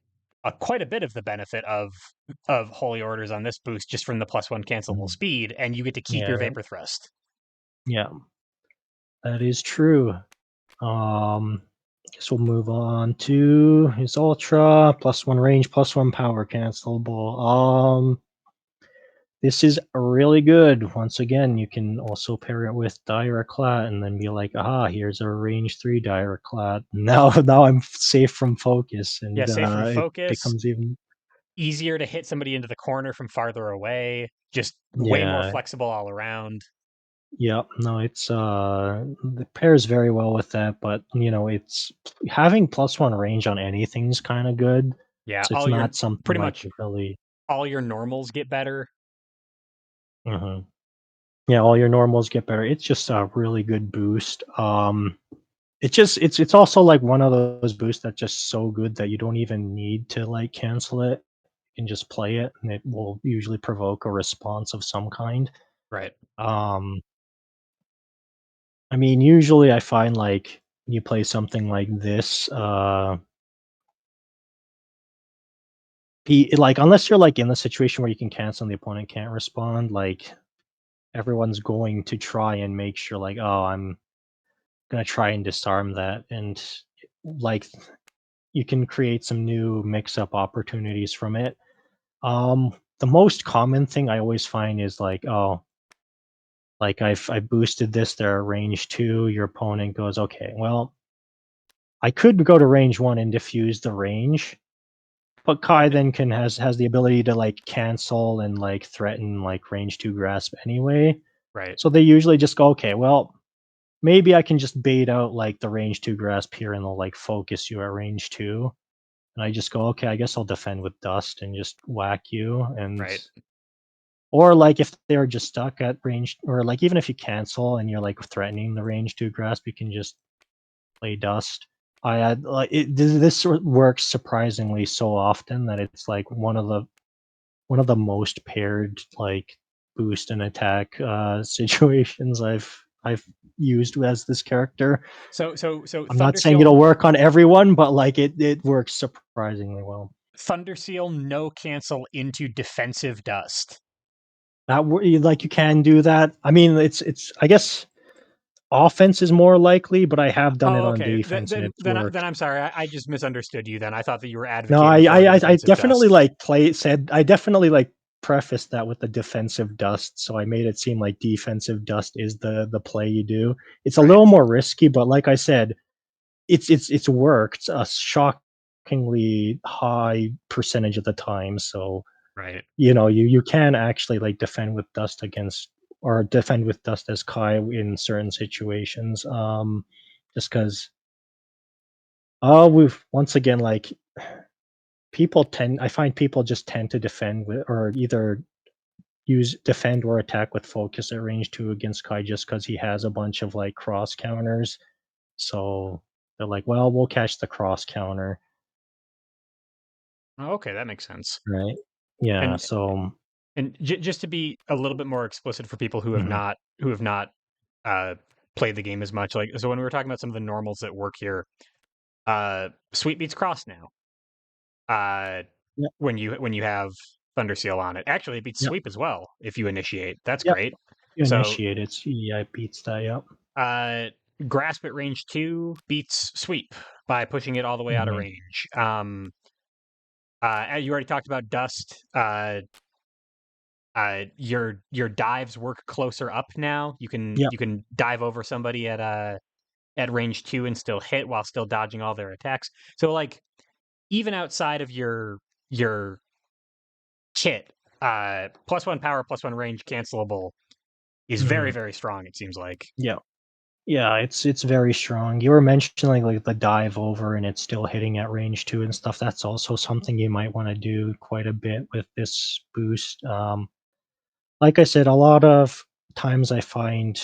quite a bit of the benefit of Holy Orders on this boost just from the +1 cancelable
Mhm.
speed, and you get to keep your
Yeah,
Vapor Thrust.
yeah, that is true. Guess we'll move on to his ultra, +1 range, +1 power cancelable. This is really good. Once again, you can also pair it with Diraclat and then be like, "Aha, here's a range 3 Diraclat. Now I'm safe from focus,"
Yeah,
and,
safe from
it
focus,
becomes even
easier to hit somebody into the corner from farther away, just way more
yeah,
flexible all around.
yep, no, it pairs very well with that, but, it's having +1 range on anything's kinda good,
Yeah,
so it's
all your
not something
pretty
like
much
you really
all your normals get better.
mhm. Yeah, all your normals get better. It's just a really good boost. It's also like one of those boosts that's just so good that you don't even need to like cancel it. You can just play it, and it will usually provoke a response of some kind.
Right.
Um, I mean, usually I find like when you play something like this, like unless you're like in the situation where you can cancel and the opponent can't respond, like everyone's going to try and make sure like, oh, I'm gonna try and disarm that, and like you can create some new mix-up opportunities from it. The most common thing I always find is like, oh, like I boosted this, they're range 2, your opponent goes, okay, well, I could go to range 1 and diffuse the range, but Kai
Right.
then can has the ability to like cancel and like threaten like range 2 grasp anyway.
Right.
So they usually just go, okay, well, maybe I can just bait out like the range 2 grasp here and they'll like focus you at range 2. And I just go, okay, I guess I'll defend with dust and just whack you. And
Right.
or like if they're just stuck at range, or like even if you cancel and you're like threatening the range 2 grasp, you can just play dust. I had like this works surprisingly so often that it's like one of the most paired like boost and attack situations I've used as this character.
So
I'm not saying it'll
Thunderseal
work on everyone, but like it works surprisingly well.
Thunderseal no cancel into defensive dust.
Like you can do that. I mean, it's I guess offense is more likely, but I have done it
Oh,
on
okay.
defense and it's
Then
worked.
I'm sorry. I just misunderstood you. Then I thought that you were
No,
advocating for the
I
defensive
definitely
dust.
like play said I definitely like prefaced that with the defensive dust, so I made it seem like defensive dust is the play you do. It's a
Right.
little more risky, but like I said, it's worked a shockingly high percentage of the time. So
Right.
you can actually like defend with dust against or defend with dust as Kai in certain situations. Just because we've once again like people tend I find people just tend to defend with or either use defend or attack with focus at range 2 against Kai just because he has a bunch of, like, cross counters. So they're like, "Well, we'll catch the cross counter."
Oh, okay, that makes sense.
Right? Yeah,
And
so
just to be a little bit more explicit for people
mhm.
who have not uh, played the game as much, like so when we were talking about some of the normals that work here, sweep beats cross now. Uh,
Yep,
when you have Thunder Seal on it, actually it beats
yep,
sweep as well if you initiate. That's
yep.
great.
You
So
initiate it, yeah, it beats that, yep.
uh, grasp at range 2 beats sweep by pushing it all the way out of
Mhm.
range. You already talked about dust. Your dives work closer up now.
Yep,
You can dive over somebody at range 2 and still hit while still dodging all their attacks. So like even outside of your kit, +1 power, +1 range cancelable is very,
mhm.
very strong, it seems like.
Yeah. Yeah, it's very strong. You were mentioning, like, the dive over and it's still hitting at range 2 and stuff. That's also something you might wanna do quite a bit with this boost. Like I said, a lot of times I find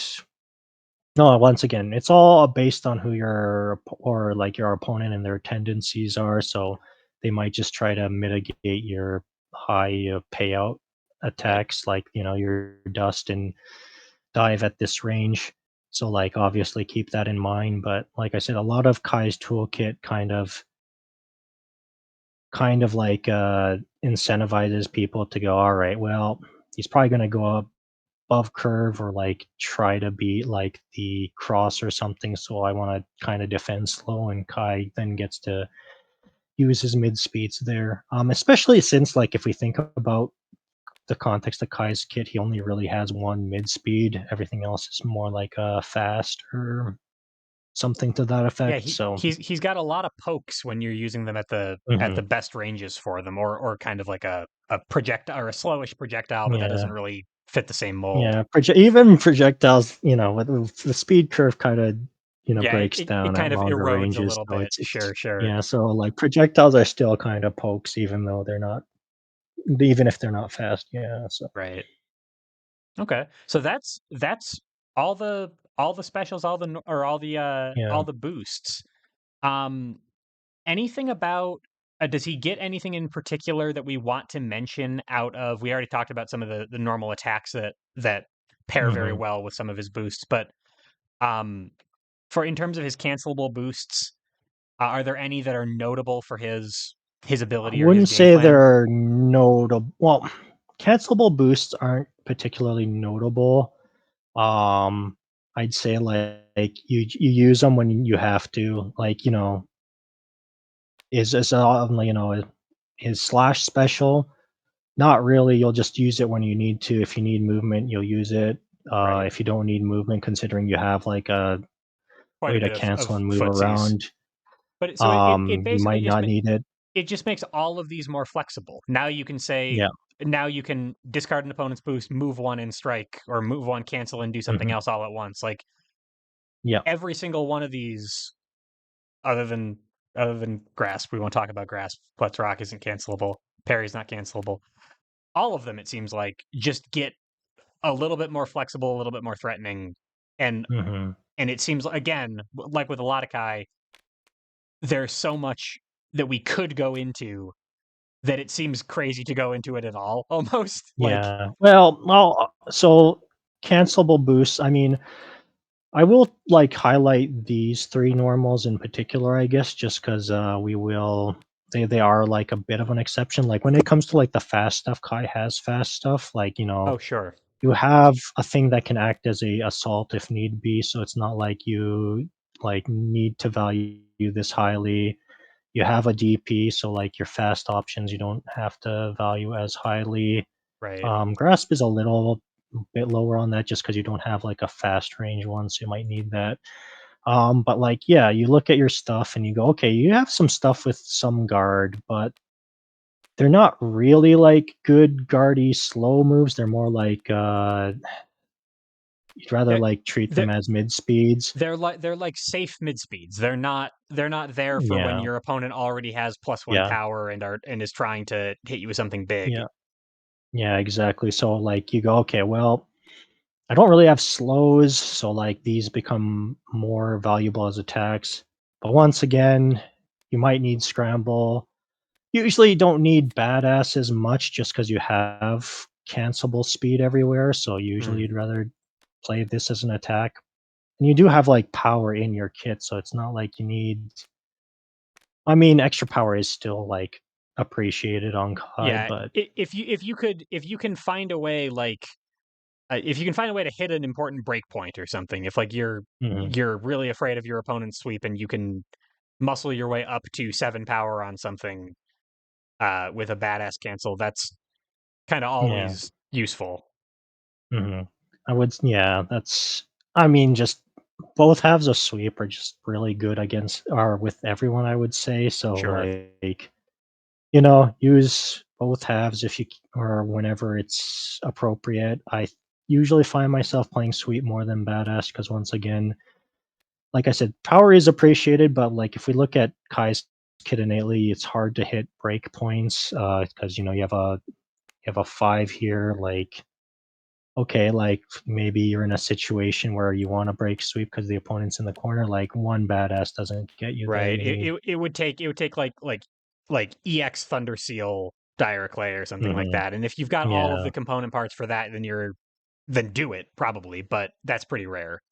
no, once again, it's all based on who your or, like, your opponent and their tendencies are, so they might just try to mitigate your high, payout
Right.
attacks, like, your dust and dive at this range. So, like, obviously keep that in mind. But like I said, a lot of Kai's toolkit kind of like incentivizes people to go, all right, well, he's probably gonna go above curve or like try to beat like the cross or something. So I want to kind of defend slow, and Kai then gets to use his mid speeds there. Especially since like if we think about the context of Kai's kit, he only really has one mid speed. Everything else is more like fast or something to that
Yeah,
effect. So
he's got a lot of pokes when you're using them at
mhm.
the best ranges for them, or kind of like a projectile or a slowish projectile, but that doesn't
Yeah,
really fit the same mold.
yeah. Even projectiles, with the speed curve kind of
Yeah,
breaks
it
down at
kind of
longer
erodes a
ranges.
little
So
bit.
it's
Sure, sure.
yeah. So like projectiles are still kind of pokes, even though they're not, even if they're not fast. Yeah. So
Right. Okay. So that's all the specials,
yeah.
all the boosts. Um Anything about does he get anything in particular that we want to mention out of we already talked about some of the normal attacks that pair very
Hmm.
well with some of his boosts, but um for in terms of his cancelable boosts, are there any that are notable for his
I
ability or his
wouldn't
game
say
plan?
they're notable. Well, cancelable boosts aren't particularly notable. Um, I'd say like you use them when you have to. Like is his slash special. Not really. You'll just use it when you need to. If you need movement, you'll use it.
Right.
If you don't need movement, considering you have like a
Quite
way
a
to
bit
cancel
of
and move
footsies.
around,
But so it
you
basically
might not need it.
it just makes all of these more flexible. Now you can say
Yeah.
now you can discard an opponent's boost, move one and strike, or move one, cancel, and do something
Hmm.
else all at once. Like
Yeah.
every single one of these, other than grasp, we won't talk about grasp. Plus rock isn't cancelable. Parry's not cancelable. All of them, it seems like, just get a little bit more flexible, a little bit more threatening, and
Hmm.
it seems again like with a lot of Kai, there's so much that we could go into that it seems crazy to go into it at all, almost, like
Yeah. So cancelable boosts. I mean, I will like highlight these three normals in particular, I guess, just because we will. They are like a bit of an exception. Like when it comes to like the fast stuff, Kai has fast stuff. Like
oh, sure.
you have a thing that can act as a assault if need be, so it's not like you like need to value this highly. You have a DP, so like your fast options you don't have to value as highly.
Right.
Grasp is a little bit lower on that just because you don't have like a fast range one, so you might need that. But like yeah, you look at your stuff and you go, okay, you have some stuff with some guard, but they're not really like good guardy slow moves. They're more like you'd rather
They're
like treat
they're
them as mid speeds.
they're like safe mid speeds. They're not there for when
Yeah,
your opponent already has +1
yeah,
power and is trying to hit you with something big.
yeah. Yeah, exactly. So like you go, okay, well, I don't really have slows, so like these become more valuable as attacks. But once again, you might need scramble. You usually don't need badass as much just because you have cancelable speed everywhere. So usually
Mm.
you'd rather play this as an attack. And you do have like power in your kit, so it's not like you need. I mean, extra power is still like appreciated on Kai,
Yeah,
but
if you can find a way, like, if you can find a way to hit an important breakpoint or something, if like
mhm,
you're really afraid of your opponent's sweep and you can muscle your way up to 7 power on something with a badass cancel, that's kind of
yeah.
always useful.
Mhm. I would yeah, that's I mean, just both halves of sweep are just really good against or with everyone, I would say, so,
Sure.
like, use both halves if you c or whenever it's appropriate. I usually find myself playing sweep more than badass because once again, like I said, power is appreciated, but, like, if we look at Kai's kit innately, it's hard to hit break points, because you have a 5 here, like okay, like maybe you're in a situation where you want to break sweep because the opponent's in the corner. Like one badass doesn't get you there.
Right.
You need.
It would take like EX Thunder Seal Dire Clay or something like
Hmm.
that. And if you've got all of
Yeah,
the component parts for that, then do it probably, but that's pretty rare.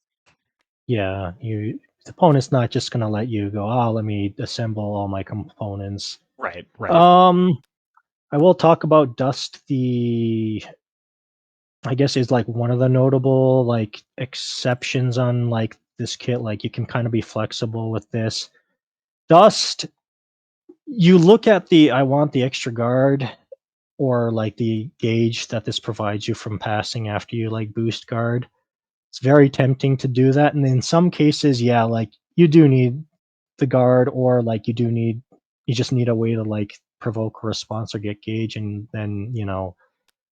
yeah. The opponent's not just gonna let you go. Oh, let me assemble all my components.
Right, right,
Um, I will talk about Dust. I guess is like one of the notable like exceptions on like this kit. Like you can kind of be flexible with this. Dust. You look at the I want the extra guard or like the gauge that this provides you from passing after you like boost guard. It's very tempting to do that. And in some cases, yeah, like you do need the guard or like you just need a way to like provoke a response or get gauge and then,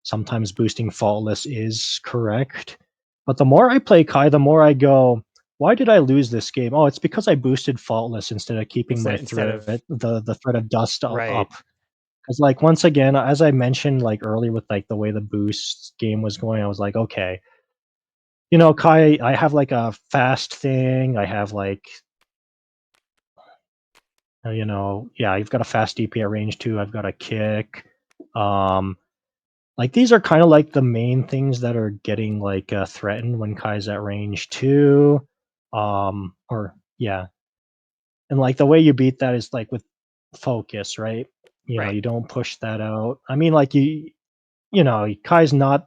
sometimes boosting faultless is correct. But the more I play Kai, the more I go, why did I lose this game? Oh, it's because I boosted faultless instead of keeping my
instead of
the threat of dust
right.
up. Because like once again, as I mentioned like earlier with like the way the boost game was going, I was like, okay, Kai, I have like a fast thing. I have like yeah, you've got a fast DP at range too. I've got a kick. Um, like these are kind of like the main things that are getting like threatened when Kai's at range too. Or yeah, and like the way you beat that is like with focus, right?
Right.
You don't push that out. I mean, like Kai's not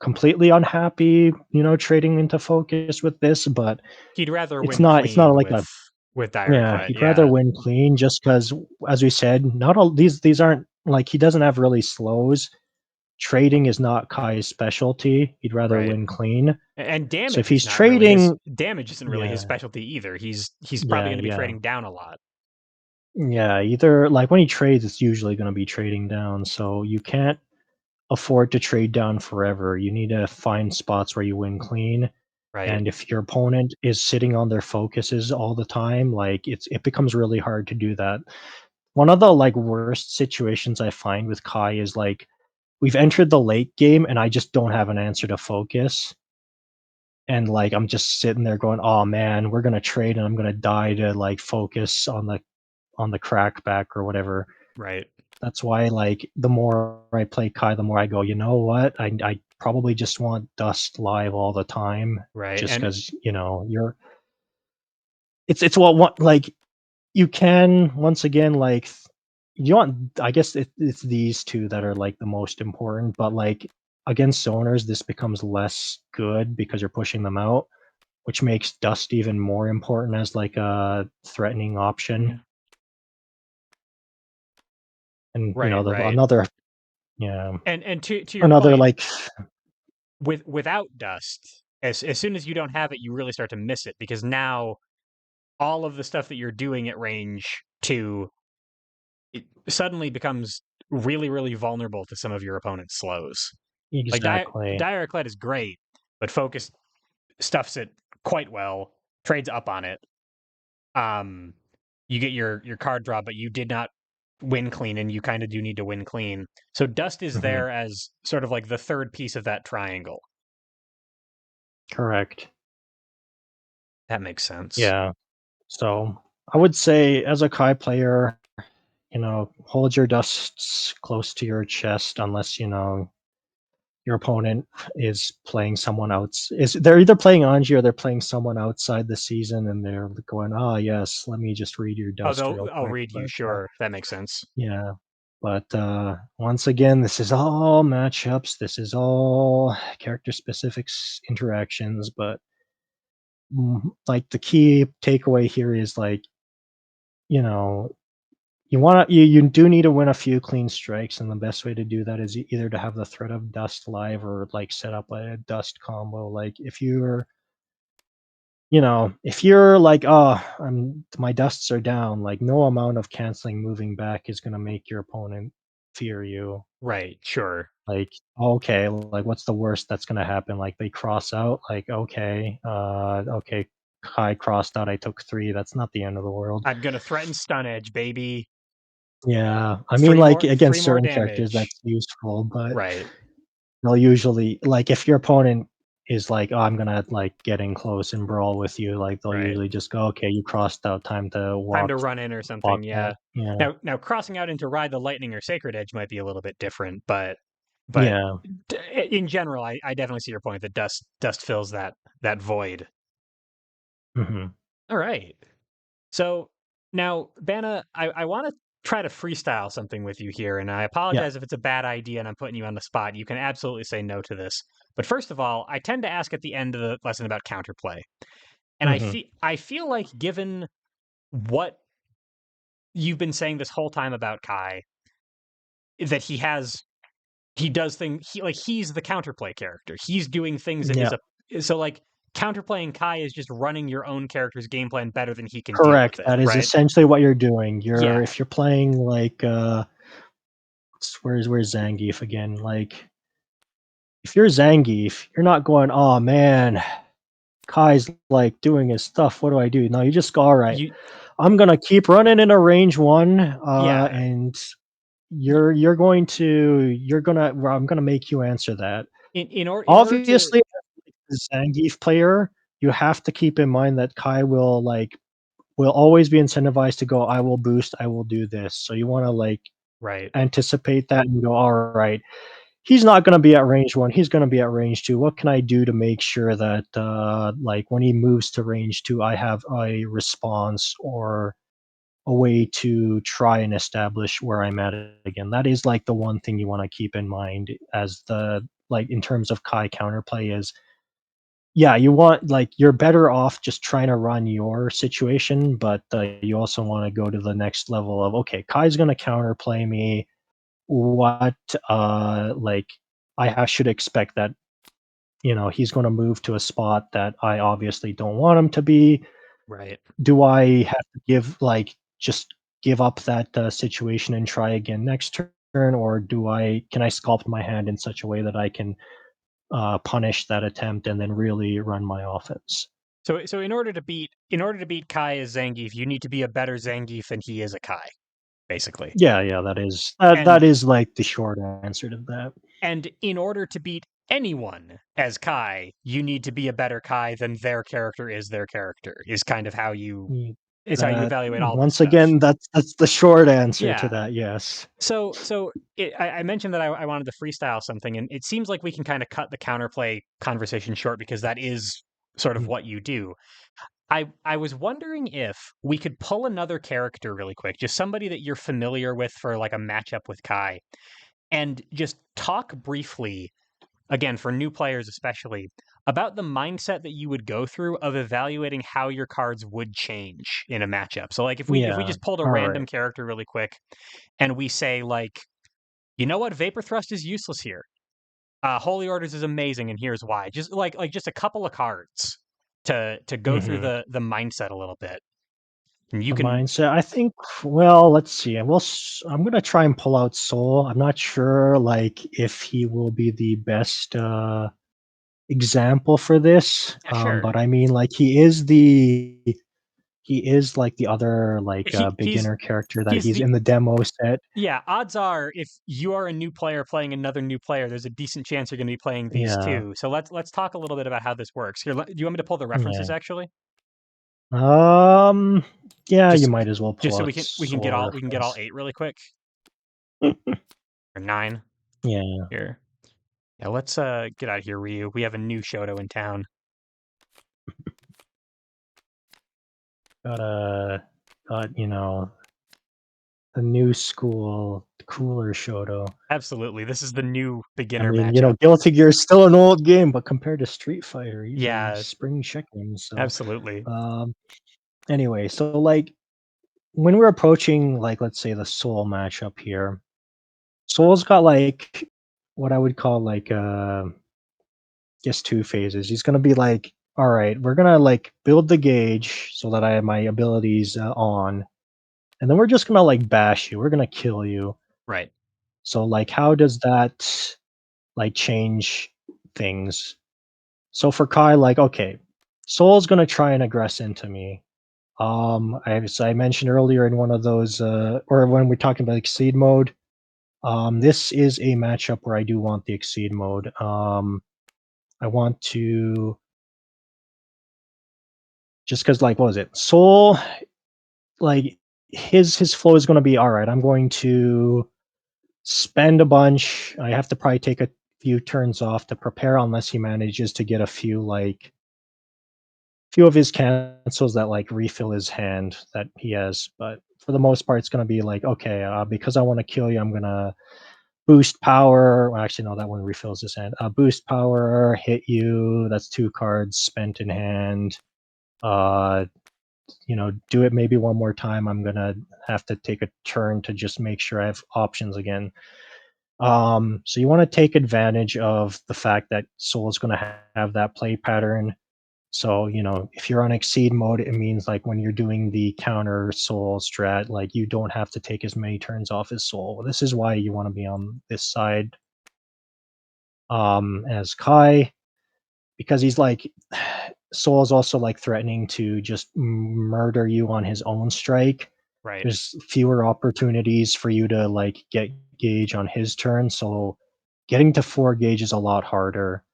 completely unhappy, trading into focus with this, but
He'd rather
it's
win
not it's not
clean
like a
with
yeah,
Direclett,
he'd rather
yeah.
win clean just because, as we said, not all these aren't like he doesn't have really slows. Trading is not Kai's specialty. He'd rather
Right.
win clean.
And
So if
damage is
he's
not really his
trading
damage isn't really his
yeah,
specialty either. He's probably
yeah,
going to be
yeah.
trading down a lot.
Yeah, either like when he trades, it's usually gonna be trading down. So you can't afford to trade down forever. You need to find spots where you win clean.
Right.
And if your opponent is sitting on their focuses all the time, like it becomes really hard to do that. One of the like worst situations I find with Kai is like we've entered the late game and I just don't have an answer to focus. And like I'm just sitting there going, "Oh man, we're gonna trade and I'm gonna die to like focus on the crackback or whatever."
Right.
That's why like the more I play Kai, the more I go, you know what? I probably just want Dust live all the time
Right.
just
And
because, you're it's what like you can once again like you want I guess it's these two that are like the most important, but like against zoners this becomes less good because you're pushing them out, which makes Dust even more important as like a threatening option. And
right,
the
right.
yeah,
And to your
another
point,
like
without dust, as soon as you don't have it, you really start to miss it because now all of the stuff that you're doing at range 2 it suddenly becomes really, really vulnerable to some of your opponent's slows. Like
exactly.
Direclett is great, but Focus stuffs it quite well, trades up on it. Um, you get your card draw, but you did not win clean, and you kind of do need to win clean. So dust is
Mhm.
there as sort of like the third piece of that triangle.
Correct.
That makes sense.
Yeah. So, I would say as a Kai player, hold your dusts close to your chest unless, your opponent is playing someone else is they're either playing Anji or they're playing someone outside the season and they're going, "Ah, yes, let me just read your
Oh,
dust
they'll
real
I'll
quick."
read you.
But,
Sure, that makes sense.
yeah. But, once again, this is all matchups, this is all character specifics interactions, but, like, the key takeaway here is, like, you know, you do need to win a few clean strikes, and the best way to do that is either to have the threat of dust live or, like, set up a dust combo, like, if you're like, "Oh, my dusts are down," like, no amount of canceling moving back is gonna make your opponent fear you.
Right, sure.
Like, okay, like, what's the worst that's gonna happen? Like, they cross out, like, okay, I crossed out, I took 3, that's not the end of the world.
I'm gonna threaten stun edge, baby.
Yeah, I mean, like, against
Three more
certain characters,
damage.
that's useful, but
Right,
they'll usually like, if your opponent is like, "Oh, I'm gonna, like, get in close and brawl with you," like, they'll
right.
usually just go, "Okay, you crossed out, time to
Time
walk
to run in or
walk
something.
back."
Yeah.
Yeah.
Now crossing out into ride the lightning or sacred edge might be a little bit different, but
Yeah.
in general, I definitely see your point that dust fills that void.
Mhm.
All right. So now, Bana, I want to try to freestyle something with you here, and I
Yeah.
apologize if it's a bad idea and I'm putting you on the spot. You can absolutely say no to this. But first of all, I tend to ask at the end of the lesson about counterplay, and
Mhm.
I feel like given what you've been saying this whole time about Kai, that he does things he's the counterplay character. He's doing things that is
Yeah.
a so like counterplaying Kai is just running your own character's game plan better than he can deal with
Correct,
it,
that is
right?
essentially what you're doing.
Yeah.
If you're playing, like, where's Zangief again? Like, if you're Zangief, you're not going, "Oh man, Kai's, like, doing his stuff, what do I do?" No, you just go, "Alright,
You
I'm gonna keep running in a range 1,
yeah.
and I'm gonna make you answer that."
In order to
Obviously, as a Zangief player, you have to keep in mind that Kai will always be incentivized to go, "I will boost, I will do this." So you wanna, like,
right,
anticipate that and go, "Alright, he's not gonna be at range 1, he's gonna be at range 2. What can I do to make sure that, like, when he moves to range 2, I have a response or a way to try and establish where I'm at again?" That is, like, the one thing you wanna keep in mind as in terms of Kai counterplay is, yeah, you're better off just trying to run your situation, but, you also wanna go to the next level of, "Okay, Kai's gonna counterplay me. What, like, should expect that, he's gonna move to a spot that I obviously don't want him to be.
right.
Do I have to just give up that, situation and try again next turn, or can I sculpt my hand in such a way that I can, punish that attempt and then really run my offense?"
So in order to beat Kai as Zangief, you need to be a better Zangief than he is a Kai, basically.
Yeah, yeah, that
And
is, like, the short answer to that.
and in order to beat anyone as Kai, you need to be a better Kai than their character is their character.
Mm,
Is how you
that
evaluate all this
once
stuff.
again, that's the short answer to
Yeah.
that, yes.
I mentioned that I wanted to freestyle something, and it seems like we can kind of cut the counterplay conversation short because that is sort of
Mm,
what you do. I was wondering if we could pull another character really quick, just somebody that you're familiar with for like a matchup with Kai, and just talk briefly, again, for new players especially, about the mindset that you would go through of evaluating how your cards would change in a matchup. So like if we
yeah,
just pulled a random
alright.
character really quick and we say like, you know what, Vapor Thrust is useless here. Holy Orders is amazing, and here's why. Just just a couple of cards to go through
Mhm.
the mindset a little bit. And you
The
can
mindset, I think, well, let's see, I'm gonna try and pull out Soul. I'm not sure, like, if he will be the best, example for this,
yeah, sure.
but I mean, like, he is the he is like the other like
He he's
beginner character that
he's
he's
the
in the demo set.
yeah, odds are if you are a new player playing another new player, there's a decent chance you're gonna be playing these
Yeah,
too. So let's talk a little bit about how this works. Here, do you want me to pull the references
yeah.
actually?
Um, yeah, you
Just
might as well
just
pull
so
a
we can get
soul
all
reference.
8 really quick, or 9
Yeah,
here. Yeah, let's get out of here, Ryu. We have a new Shoto in town.
got the new school, cooler Shoto.
Absolutely. This is the new
I
beginner
mean,
matchup.
Guilty Gear is still an old game, but compared to Street Fighter, easy
Yeah,
spring chicken. So,
absolutely.
um, anyway, so like when we're approaching, like, let's say the Soul matchup here, Soul's got like what I would call like just two phases. He's gonna be like, all right, we're gonna like build the gauge so that I have my abilities on, and then we're just gonna like bash you. We're gonna kill you.
Right.
So like, how does that like change things? So for Kai, like, okay, Soul's gonna try and aggress into me. As I mentioned earlier in one of those, or when we're talking about exceed mode, this is a matchup where I do want the exceed mode. I want to just because, like, what was it? Soul, like, his flow is gonna be all right. I'm going to spend a bunch. I have to probably take a few turns off to prepare, unless he manages to get a few of his cancels that like refill his hand that he has. But for the most part, it's gonna be like, okay, because I want to kill you, I'm gonna boost power. Well, actually, no, that one refills his hand. Boost power, hit you. That's two cards spent in hand. Uh, do it maybe one more time. I'm gonna have to take a turn to just make sure I have options again. So you want to take advantage of the fact that Soul is going to have that play pattern. So, if you're on exceed mode, it means like when you're doing the counter Soul strat, like you don't have to take as many turns off as Soul. This is why you want to be on this side as Kai, because he's like Soul is also like threatening to just murder you on his own strike.
Right.
There's fewer opportunities for you to like get gauge on his turn, so getting to 4 gauge is a lot harder.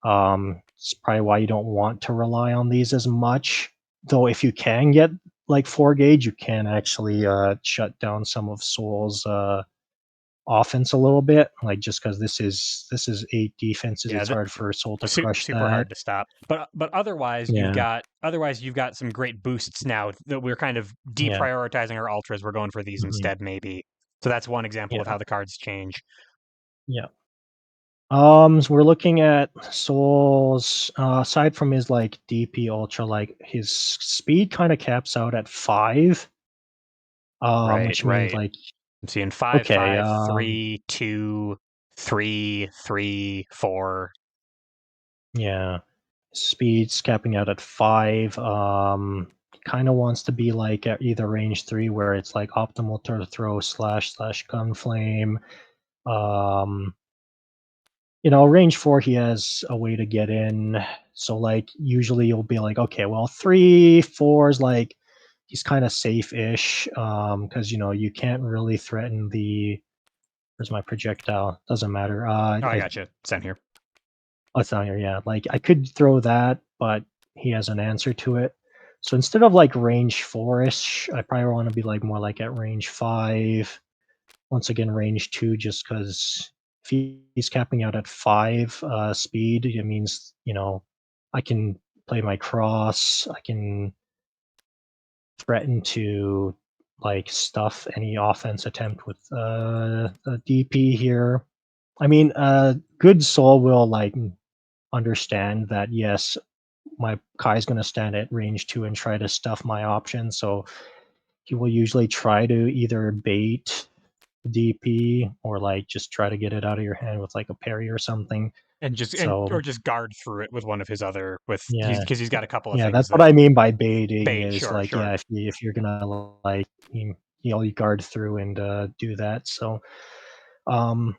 It's probably why you don't want to rely on these as much. Though if you can get like 4 gauge, you can actually shut down some of Soul's offense a little bit. Like just because this is 8 defenses,
Yeah,
it's hard for Soul to
super
crush
super
that.
hard to stop. But
Yeah,
otherwise you've got some great boosts now that we're kind of
yeah,
deprioritizing our ultras. We're going for these
mhm,
instead, maybe. So that's one example of
yeah,
how the cards change.
yeah. So we're looking at Soul's aside from his like DP ultra, like his speed kind of caps out at 5.
Right,
Which means
right.
like
I'm seeing five,
okay,
five, 3, 2, 3, 3, 4.
yeah, speed's capping out at 5. Kind of wants to be like at either range 3, where it's like optimal to throw slash gun flame. Um, range 4, he has a way to get in. So like usually you'll be like, okay, well 3, 4 is like he's kind of safe-ish. Because you can't really threaten the where's my projectile? Doesn't matter.
Oh, I got you. Sent here.
Oh, it's not here. Yeah, like I could throw that, but he has an answer to it. So instead of like range 4-ish, I probably want to be like more like at range 5. Once again, range 2, just because if he's capping out at 5 speed, it means, I can play my cross. I can threaten to like stuff any offense attempt with the DP here. I mean, good soul will like understand that yes, my Kai's going to stand at range 2 and try to stuff my option. So he will usually try to either bait DP or like just try to get it out of your hand with like a parry or something.
Or
So
just guard through it with one of his other with
yeah,
he's got a couple of
yeah,
things
that's what
that
I mean by baiting
bait.
is
Sure,
like
sure.
yeah, if you're gonna like you guard through and do that. So um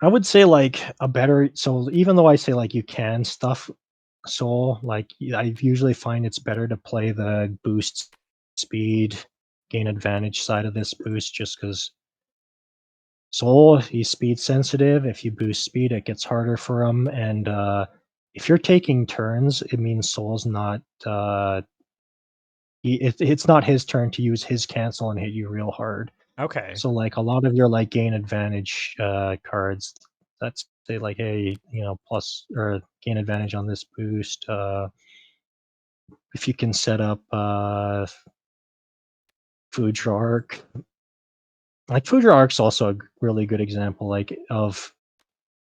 I would say like a better so even though I say like you can stuff Soul. Like I usually find it's better to play the boost speed, gain advantage side of this boost, just because Soul, he's speed sensitive. If you boost speed, it gets harder for him. And if you're taking turns, it means Soul's not. It's not his turn to use his cancel and hit you real hard.
Okay.
So like a lot of your like gain advantage cards, that's say like hey, plus or gain advantage on this boost. If you can set up Foudre Arc, like Foudre Arc's also a really good example like of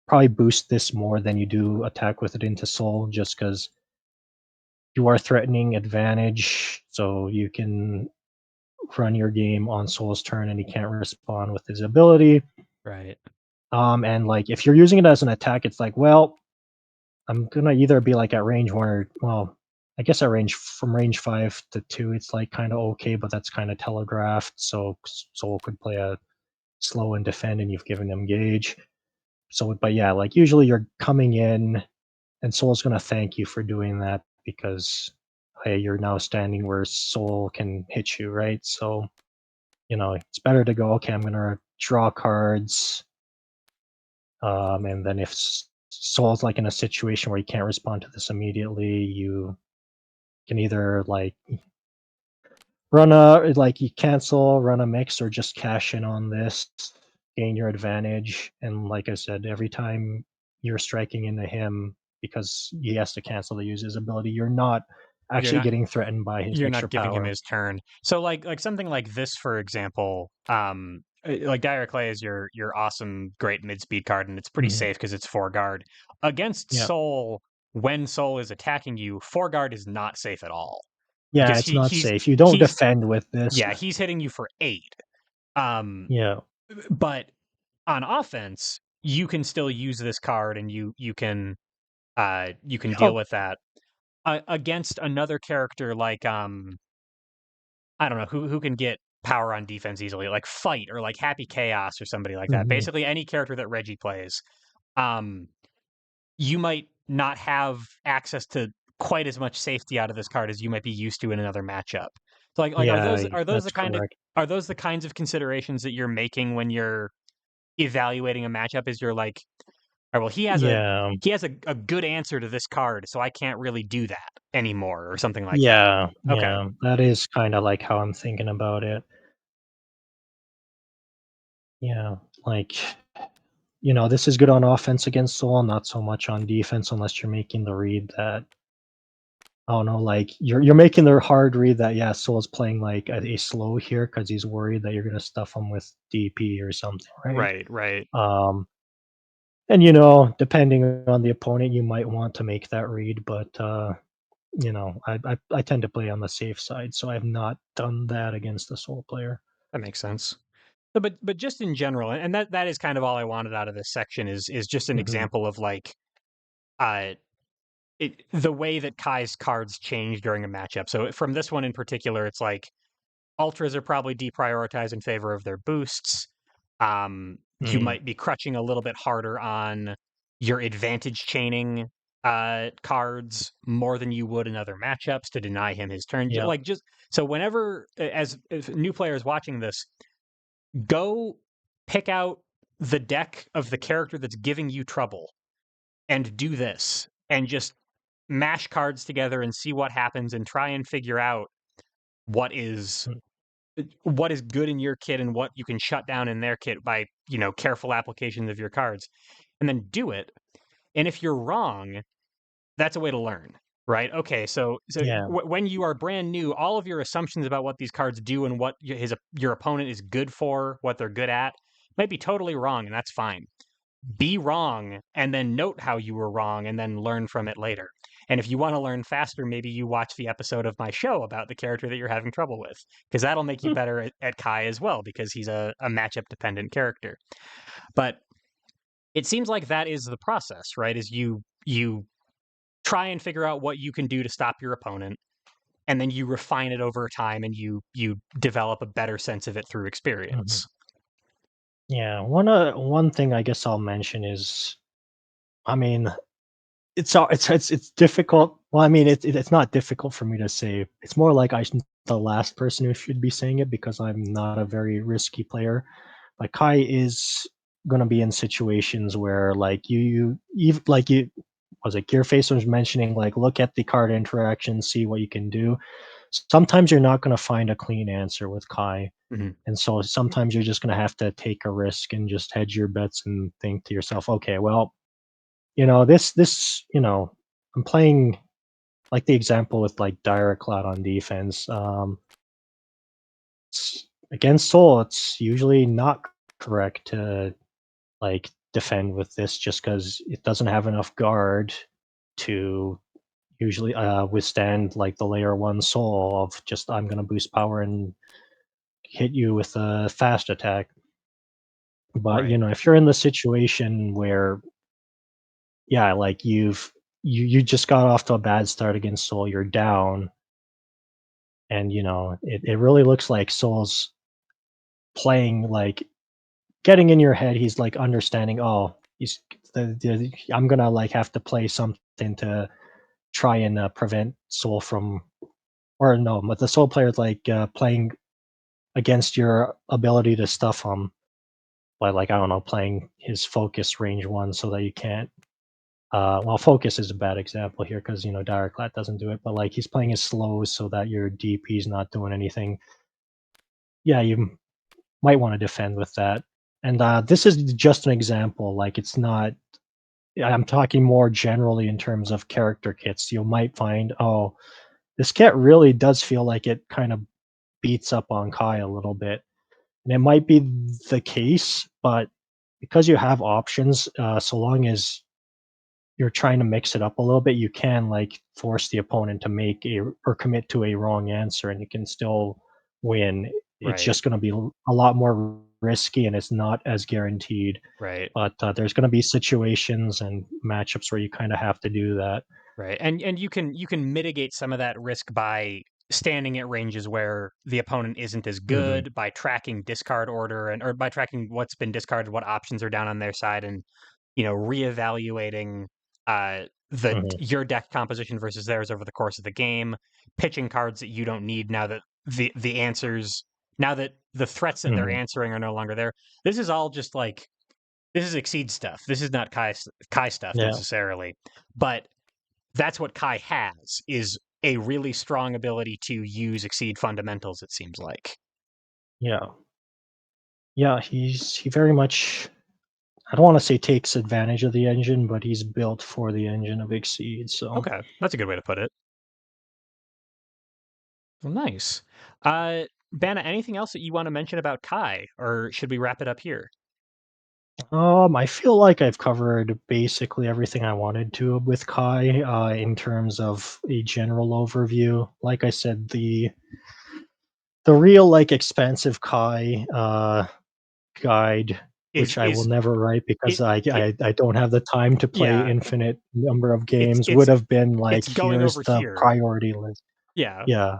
probably boost this more than you do attack with it into soul, just because you are threatening advantage, so you can run your game on soul's turn and he can't respond with his ability.
Right.
And like if you're using it as an attack, it's like, well, I'm gonna either be like at range one or well, I guess at range from range 5 to 2, it's like kind of okay, but that's kind of telegraphed. So Soul could play a slow and defend, and you've given them gauge. So, but yeah, like usually you're coming in, and Soul's gonna thank you for doing that because hey, you're now standing where Soul can hit you, right? So it's better to go. Okay, I'm gonna draw cards, and then if Soul's like in a situation where you can't respond to this immediately, you can either like you cancel, run a mix, or just cash in on this, gain your advantage. And like I said, every time you're striking into him because he has to cancel to use his ability, you're not
You're
actually
not
getting threatened by his
you're
extra
not giving him
power.
his turn. So like something like this, for example, like Dire Clay is your awesome great mid speed card, and it's pretty
Mhm.
safe because it's 4 guard. Against
Yeah.
Soul, when Soul is attacking you, 4 guard is not safe at all
Yeah,
because
it's not safe. You don't
he's
defend with this.
yeah, he's hitting you for 8. Um,
Yeah.
but on offense, you can still use this card and you can deal
Yep.
with that. Against another character like I don't know who can get power on defense easily, like Fight or like Happy Chaos or somebody like that.
Mhm.
Basically, any character that Reggie plays, um, you might not have access to quite as much safety out of this card as you might be used to in another matchup. So like are
Yeah,
those the
that's
kind of
correct.
are those the kinds of considerations that you're making when you're evaluating a matchup? Is you're like, all right, well,
Yeah.
he has a good answer to this card, so I can't really do that anymore, or something like that.
Yeah,
Okay,
yeah. That is kinda like how I'm thinking about it. Yeah, like, this is good on offense against Soul, not so much on defense unless you're making the read that I don't know, like, you're making the hard read that, yeah, Soul's playing, like, a slow here because he's worried that you're gonna stuff him with DP or something, right?
right, right.
Um, and, depending on the opponent, you might want to make that read, but, I tend to play on the safe side, so I have not done that against a Soul player.
That makes sense. But just in general, and that is kind of all I wanted out of this section is just an
Mhm.
example of like uh the way that Kai's cards change during a matchup. So from this one in particular, it's like ultras are probably deprioritized in favor of their boosts. You
Mm.
might be crutching a little bit harder on your advantage chaining cards more than you would in other matchups to deny him his turn.
Yeah.
Like just so whenever as if new players watching this, go pick out the deck of the character that's giving you trouble and do this and just mash cards together and see what happens and try and figure out what is
Mm.
what is good in your kit and what you can shut down in their kit by, careful applications of your cards. And then do it. And if you're wrong, that's a way to learn, right? Okay, so
Yeah.
when you are brand new, all of your assumptions about what these cards do and what your opponent is good for, what they're good at, might be totally wrong, and that's fine. Be wrong and then note how you were wrong and then learn from it later. And if you want to learn faster, maybe you watch the episode of my show about the character that you're having trouble with, because that'll make you
Mm.
better at Kai as well, because he's a matchup dependent character. But it seems like that is the process, right? Is you try and figure out what you can do to stop your opponent, and then you refine it over time and you develop a better sense of it through
Mhm.
experience.
Yeah. One thing I guess I'll mention is, I mean, it's difficult. Well, I mean, it's not difficult for me to say. It's more like the last person who should be saying it because I'm not a very risky player. Like Kai is gonna be in situations where like you was it Gearface was mentioning like look at the card interaction, see what you can do. Sometimes you're not gonna find a clean answer with Kai.
Mhm.
And so sometimes you're just gonna have to take a risk and just hedge your bets and think to yourself, okay, well, I'm playing like the example with like Dire Cloud on defense. Against Soul, it's usually not correct to like defend with this just because it doesn't have enough guard to usually withstand like the layer one Soul of just I'm gonna boost power and hit you with a fast attack. But
Right.
if you're in the situation where yeah, like you just got off to a bad start against Soul, you're down, and it really looks like Soul's playing like getting in your head. He's like understanding. Oh, I'm gonna like have to play something to try and prevent Soul from, or no, but the Soul player's like playing against your ability to stuff him by like I don't know, playing his focus range one so that you can't. Well, focus is a bad example here because Direct doesn't do it, but like he's playing his slows so that your DP's not doing anything. Yeah, you might want to defend with that. And this is just an example. Like it's not. I'm talking more generally in terms of character kits. You might find, oh, this kit really does feel like it kind of beats up on Kai a little bit, and it might be the case, but because you have options, so long as you're trying to mix it up a little bit, you can like force the opponent to make a or commit to a wrong answer, and you can still win. It's
Right.
just going to be a lot more risky, and it's not as guaranteed.
Right.
But there's going to be situations and matchups where you kind of have to do that.
Right. And you can mitigate some of that risk by standing at ranges where the opponent isn't as
Hmm.
good, by tracking discard order and or by tracking what's been discarded, what options are down on their side, and reevaluating
Hmm.
your deck composition versus theirs over the course of the game, pitching cards that you don't need now that the answers now that the threats that they're
Hmm.
answering are no longer there. This is all just like this is Exceed stuff. This is not Kai stuff
Yeah,
necessarily, but that's what Kai has is a really strong ability to use Exceed fundamentals. It seems like.
yeah, yeah. He very much. I don't want to say takes advantage of the engine, but he's built for the engine of Exceed. So.
Okay, that's a good way to put it. Well, nice. Bana, anything else that you want to mention about Kai, or should we wrap it up here?
I feel like I've covered basically everything I wanted to with Kai, in terms of a general overview. Like I said, the real like expansive Kai guide,
Is
which I will
is
never write because
it it
I don't have the time to play
yeah,
infinite number of
it's
games, would
it's
have been
it's
like,
going
here's
over
the
here.
priority list.
Yeah.
Yeah,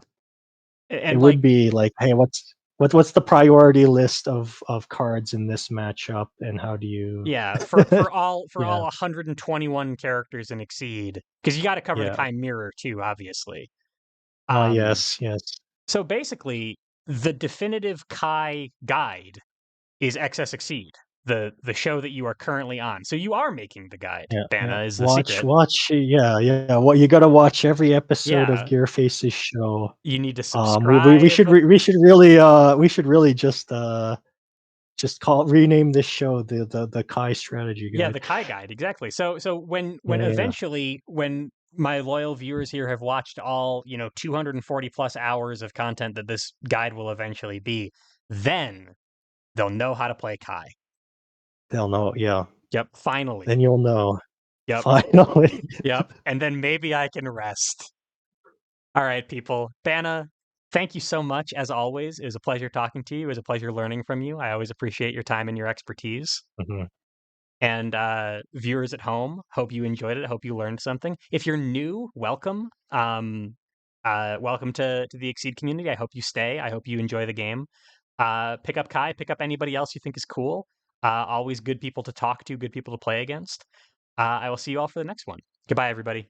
it
And like
would be like, hey, what's the priority list of cards in this matchup, and how do you?
yeah, for all
Yeah,
121 characters in Exceed, because you got to cover the
yeah.
Kai mirror too, obviously. Um,
Yes, yes.
so basically, the definitive Kai guide is XS Exceed, the show that you are currently on. So you are making the guide.
Yeah, yeah.
Bana is the
Watch
secret.
watch yeah, yeah, well, you gotta watch every episode of
Yeah,
Gearface's show.
you need to
We should
subscribe.
we should really just call rename this show the Kai Strategy
Yeah,
Guide.
the Kai guide, exactly. So when
Yeah, yeah.
eventually when my loyal viewers here have watched all 240 plus hours of content that this guide will eventually be, then they'll know how to play Kai.
They'll know, yeah.
Yep, finally.
Then you'll know.
Yep,
Finally.
yep. And then maybe I can rest. All right, people. Bana, thank you so much as always. It was a pleasure talking to you. It was a pleasure learning from you. I always appreciate your time and your expertise.
Mhm.
And viewers at home, hope you enjoyed it. Hope you learned something. If you're new, welcome. Welcome to the Exceed community. I hope you stay. I hope you enjoy the game. Pick up Kai. Pick up anybody else you think is cool. Always good people to talk to. Good people to play against. I will see you all for the next one. Goodbye, everybody.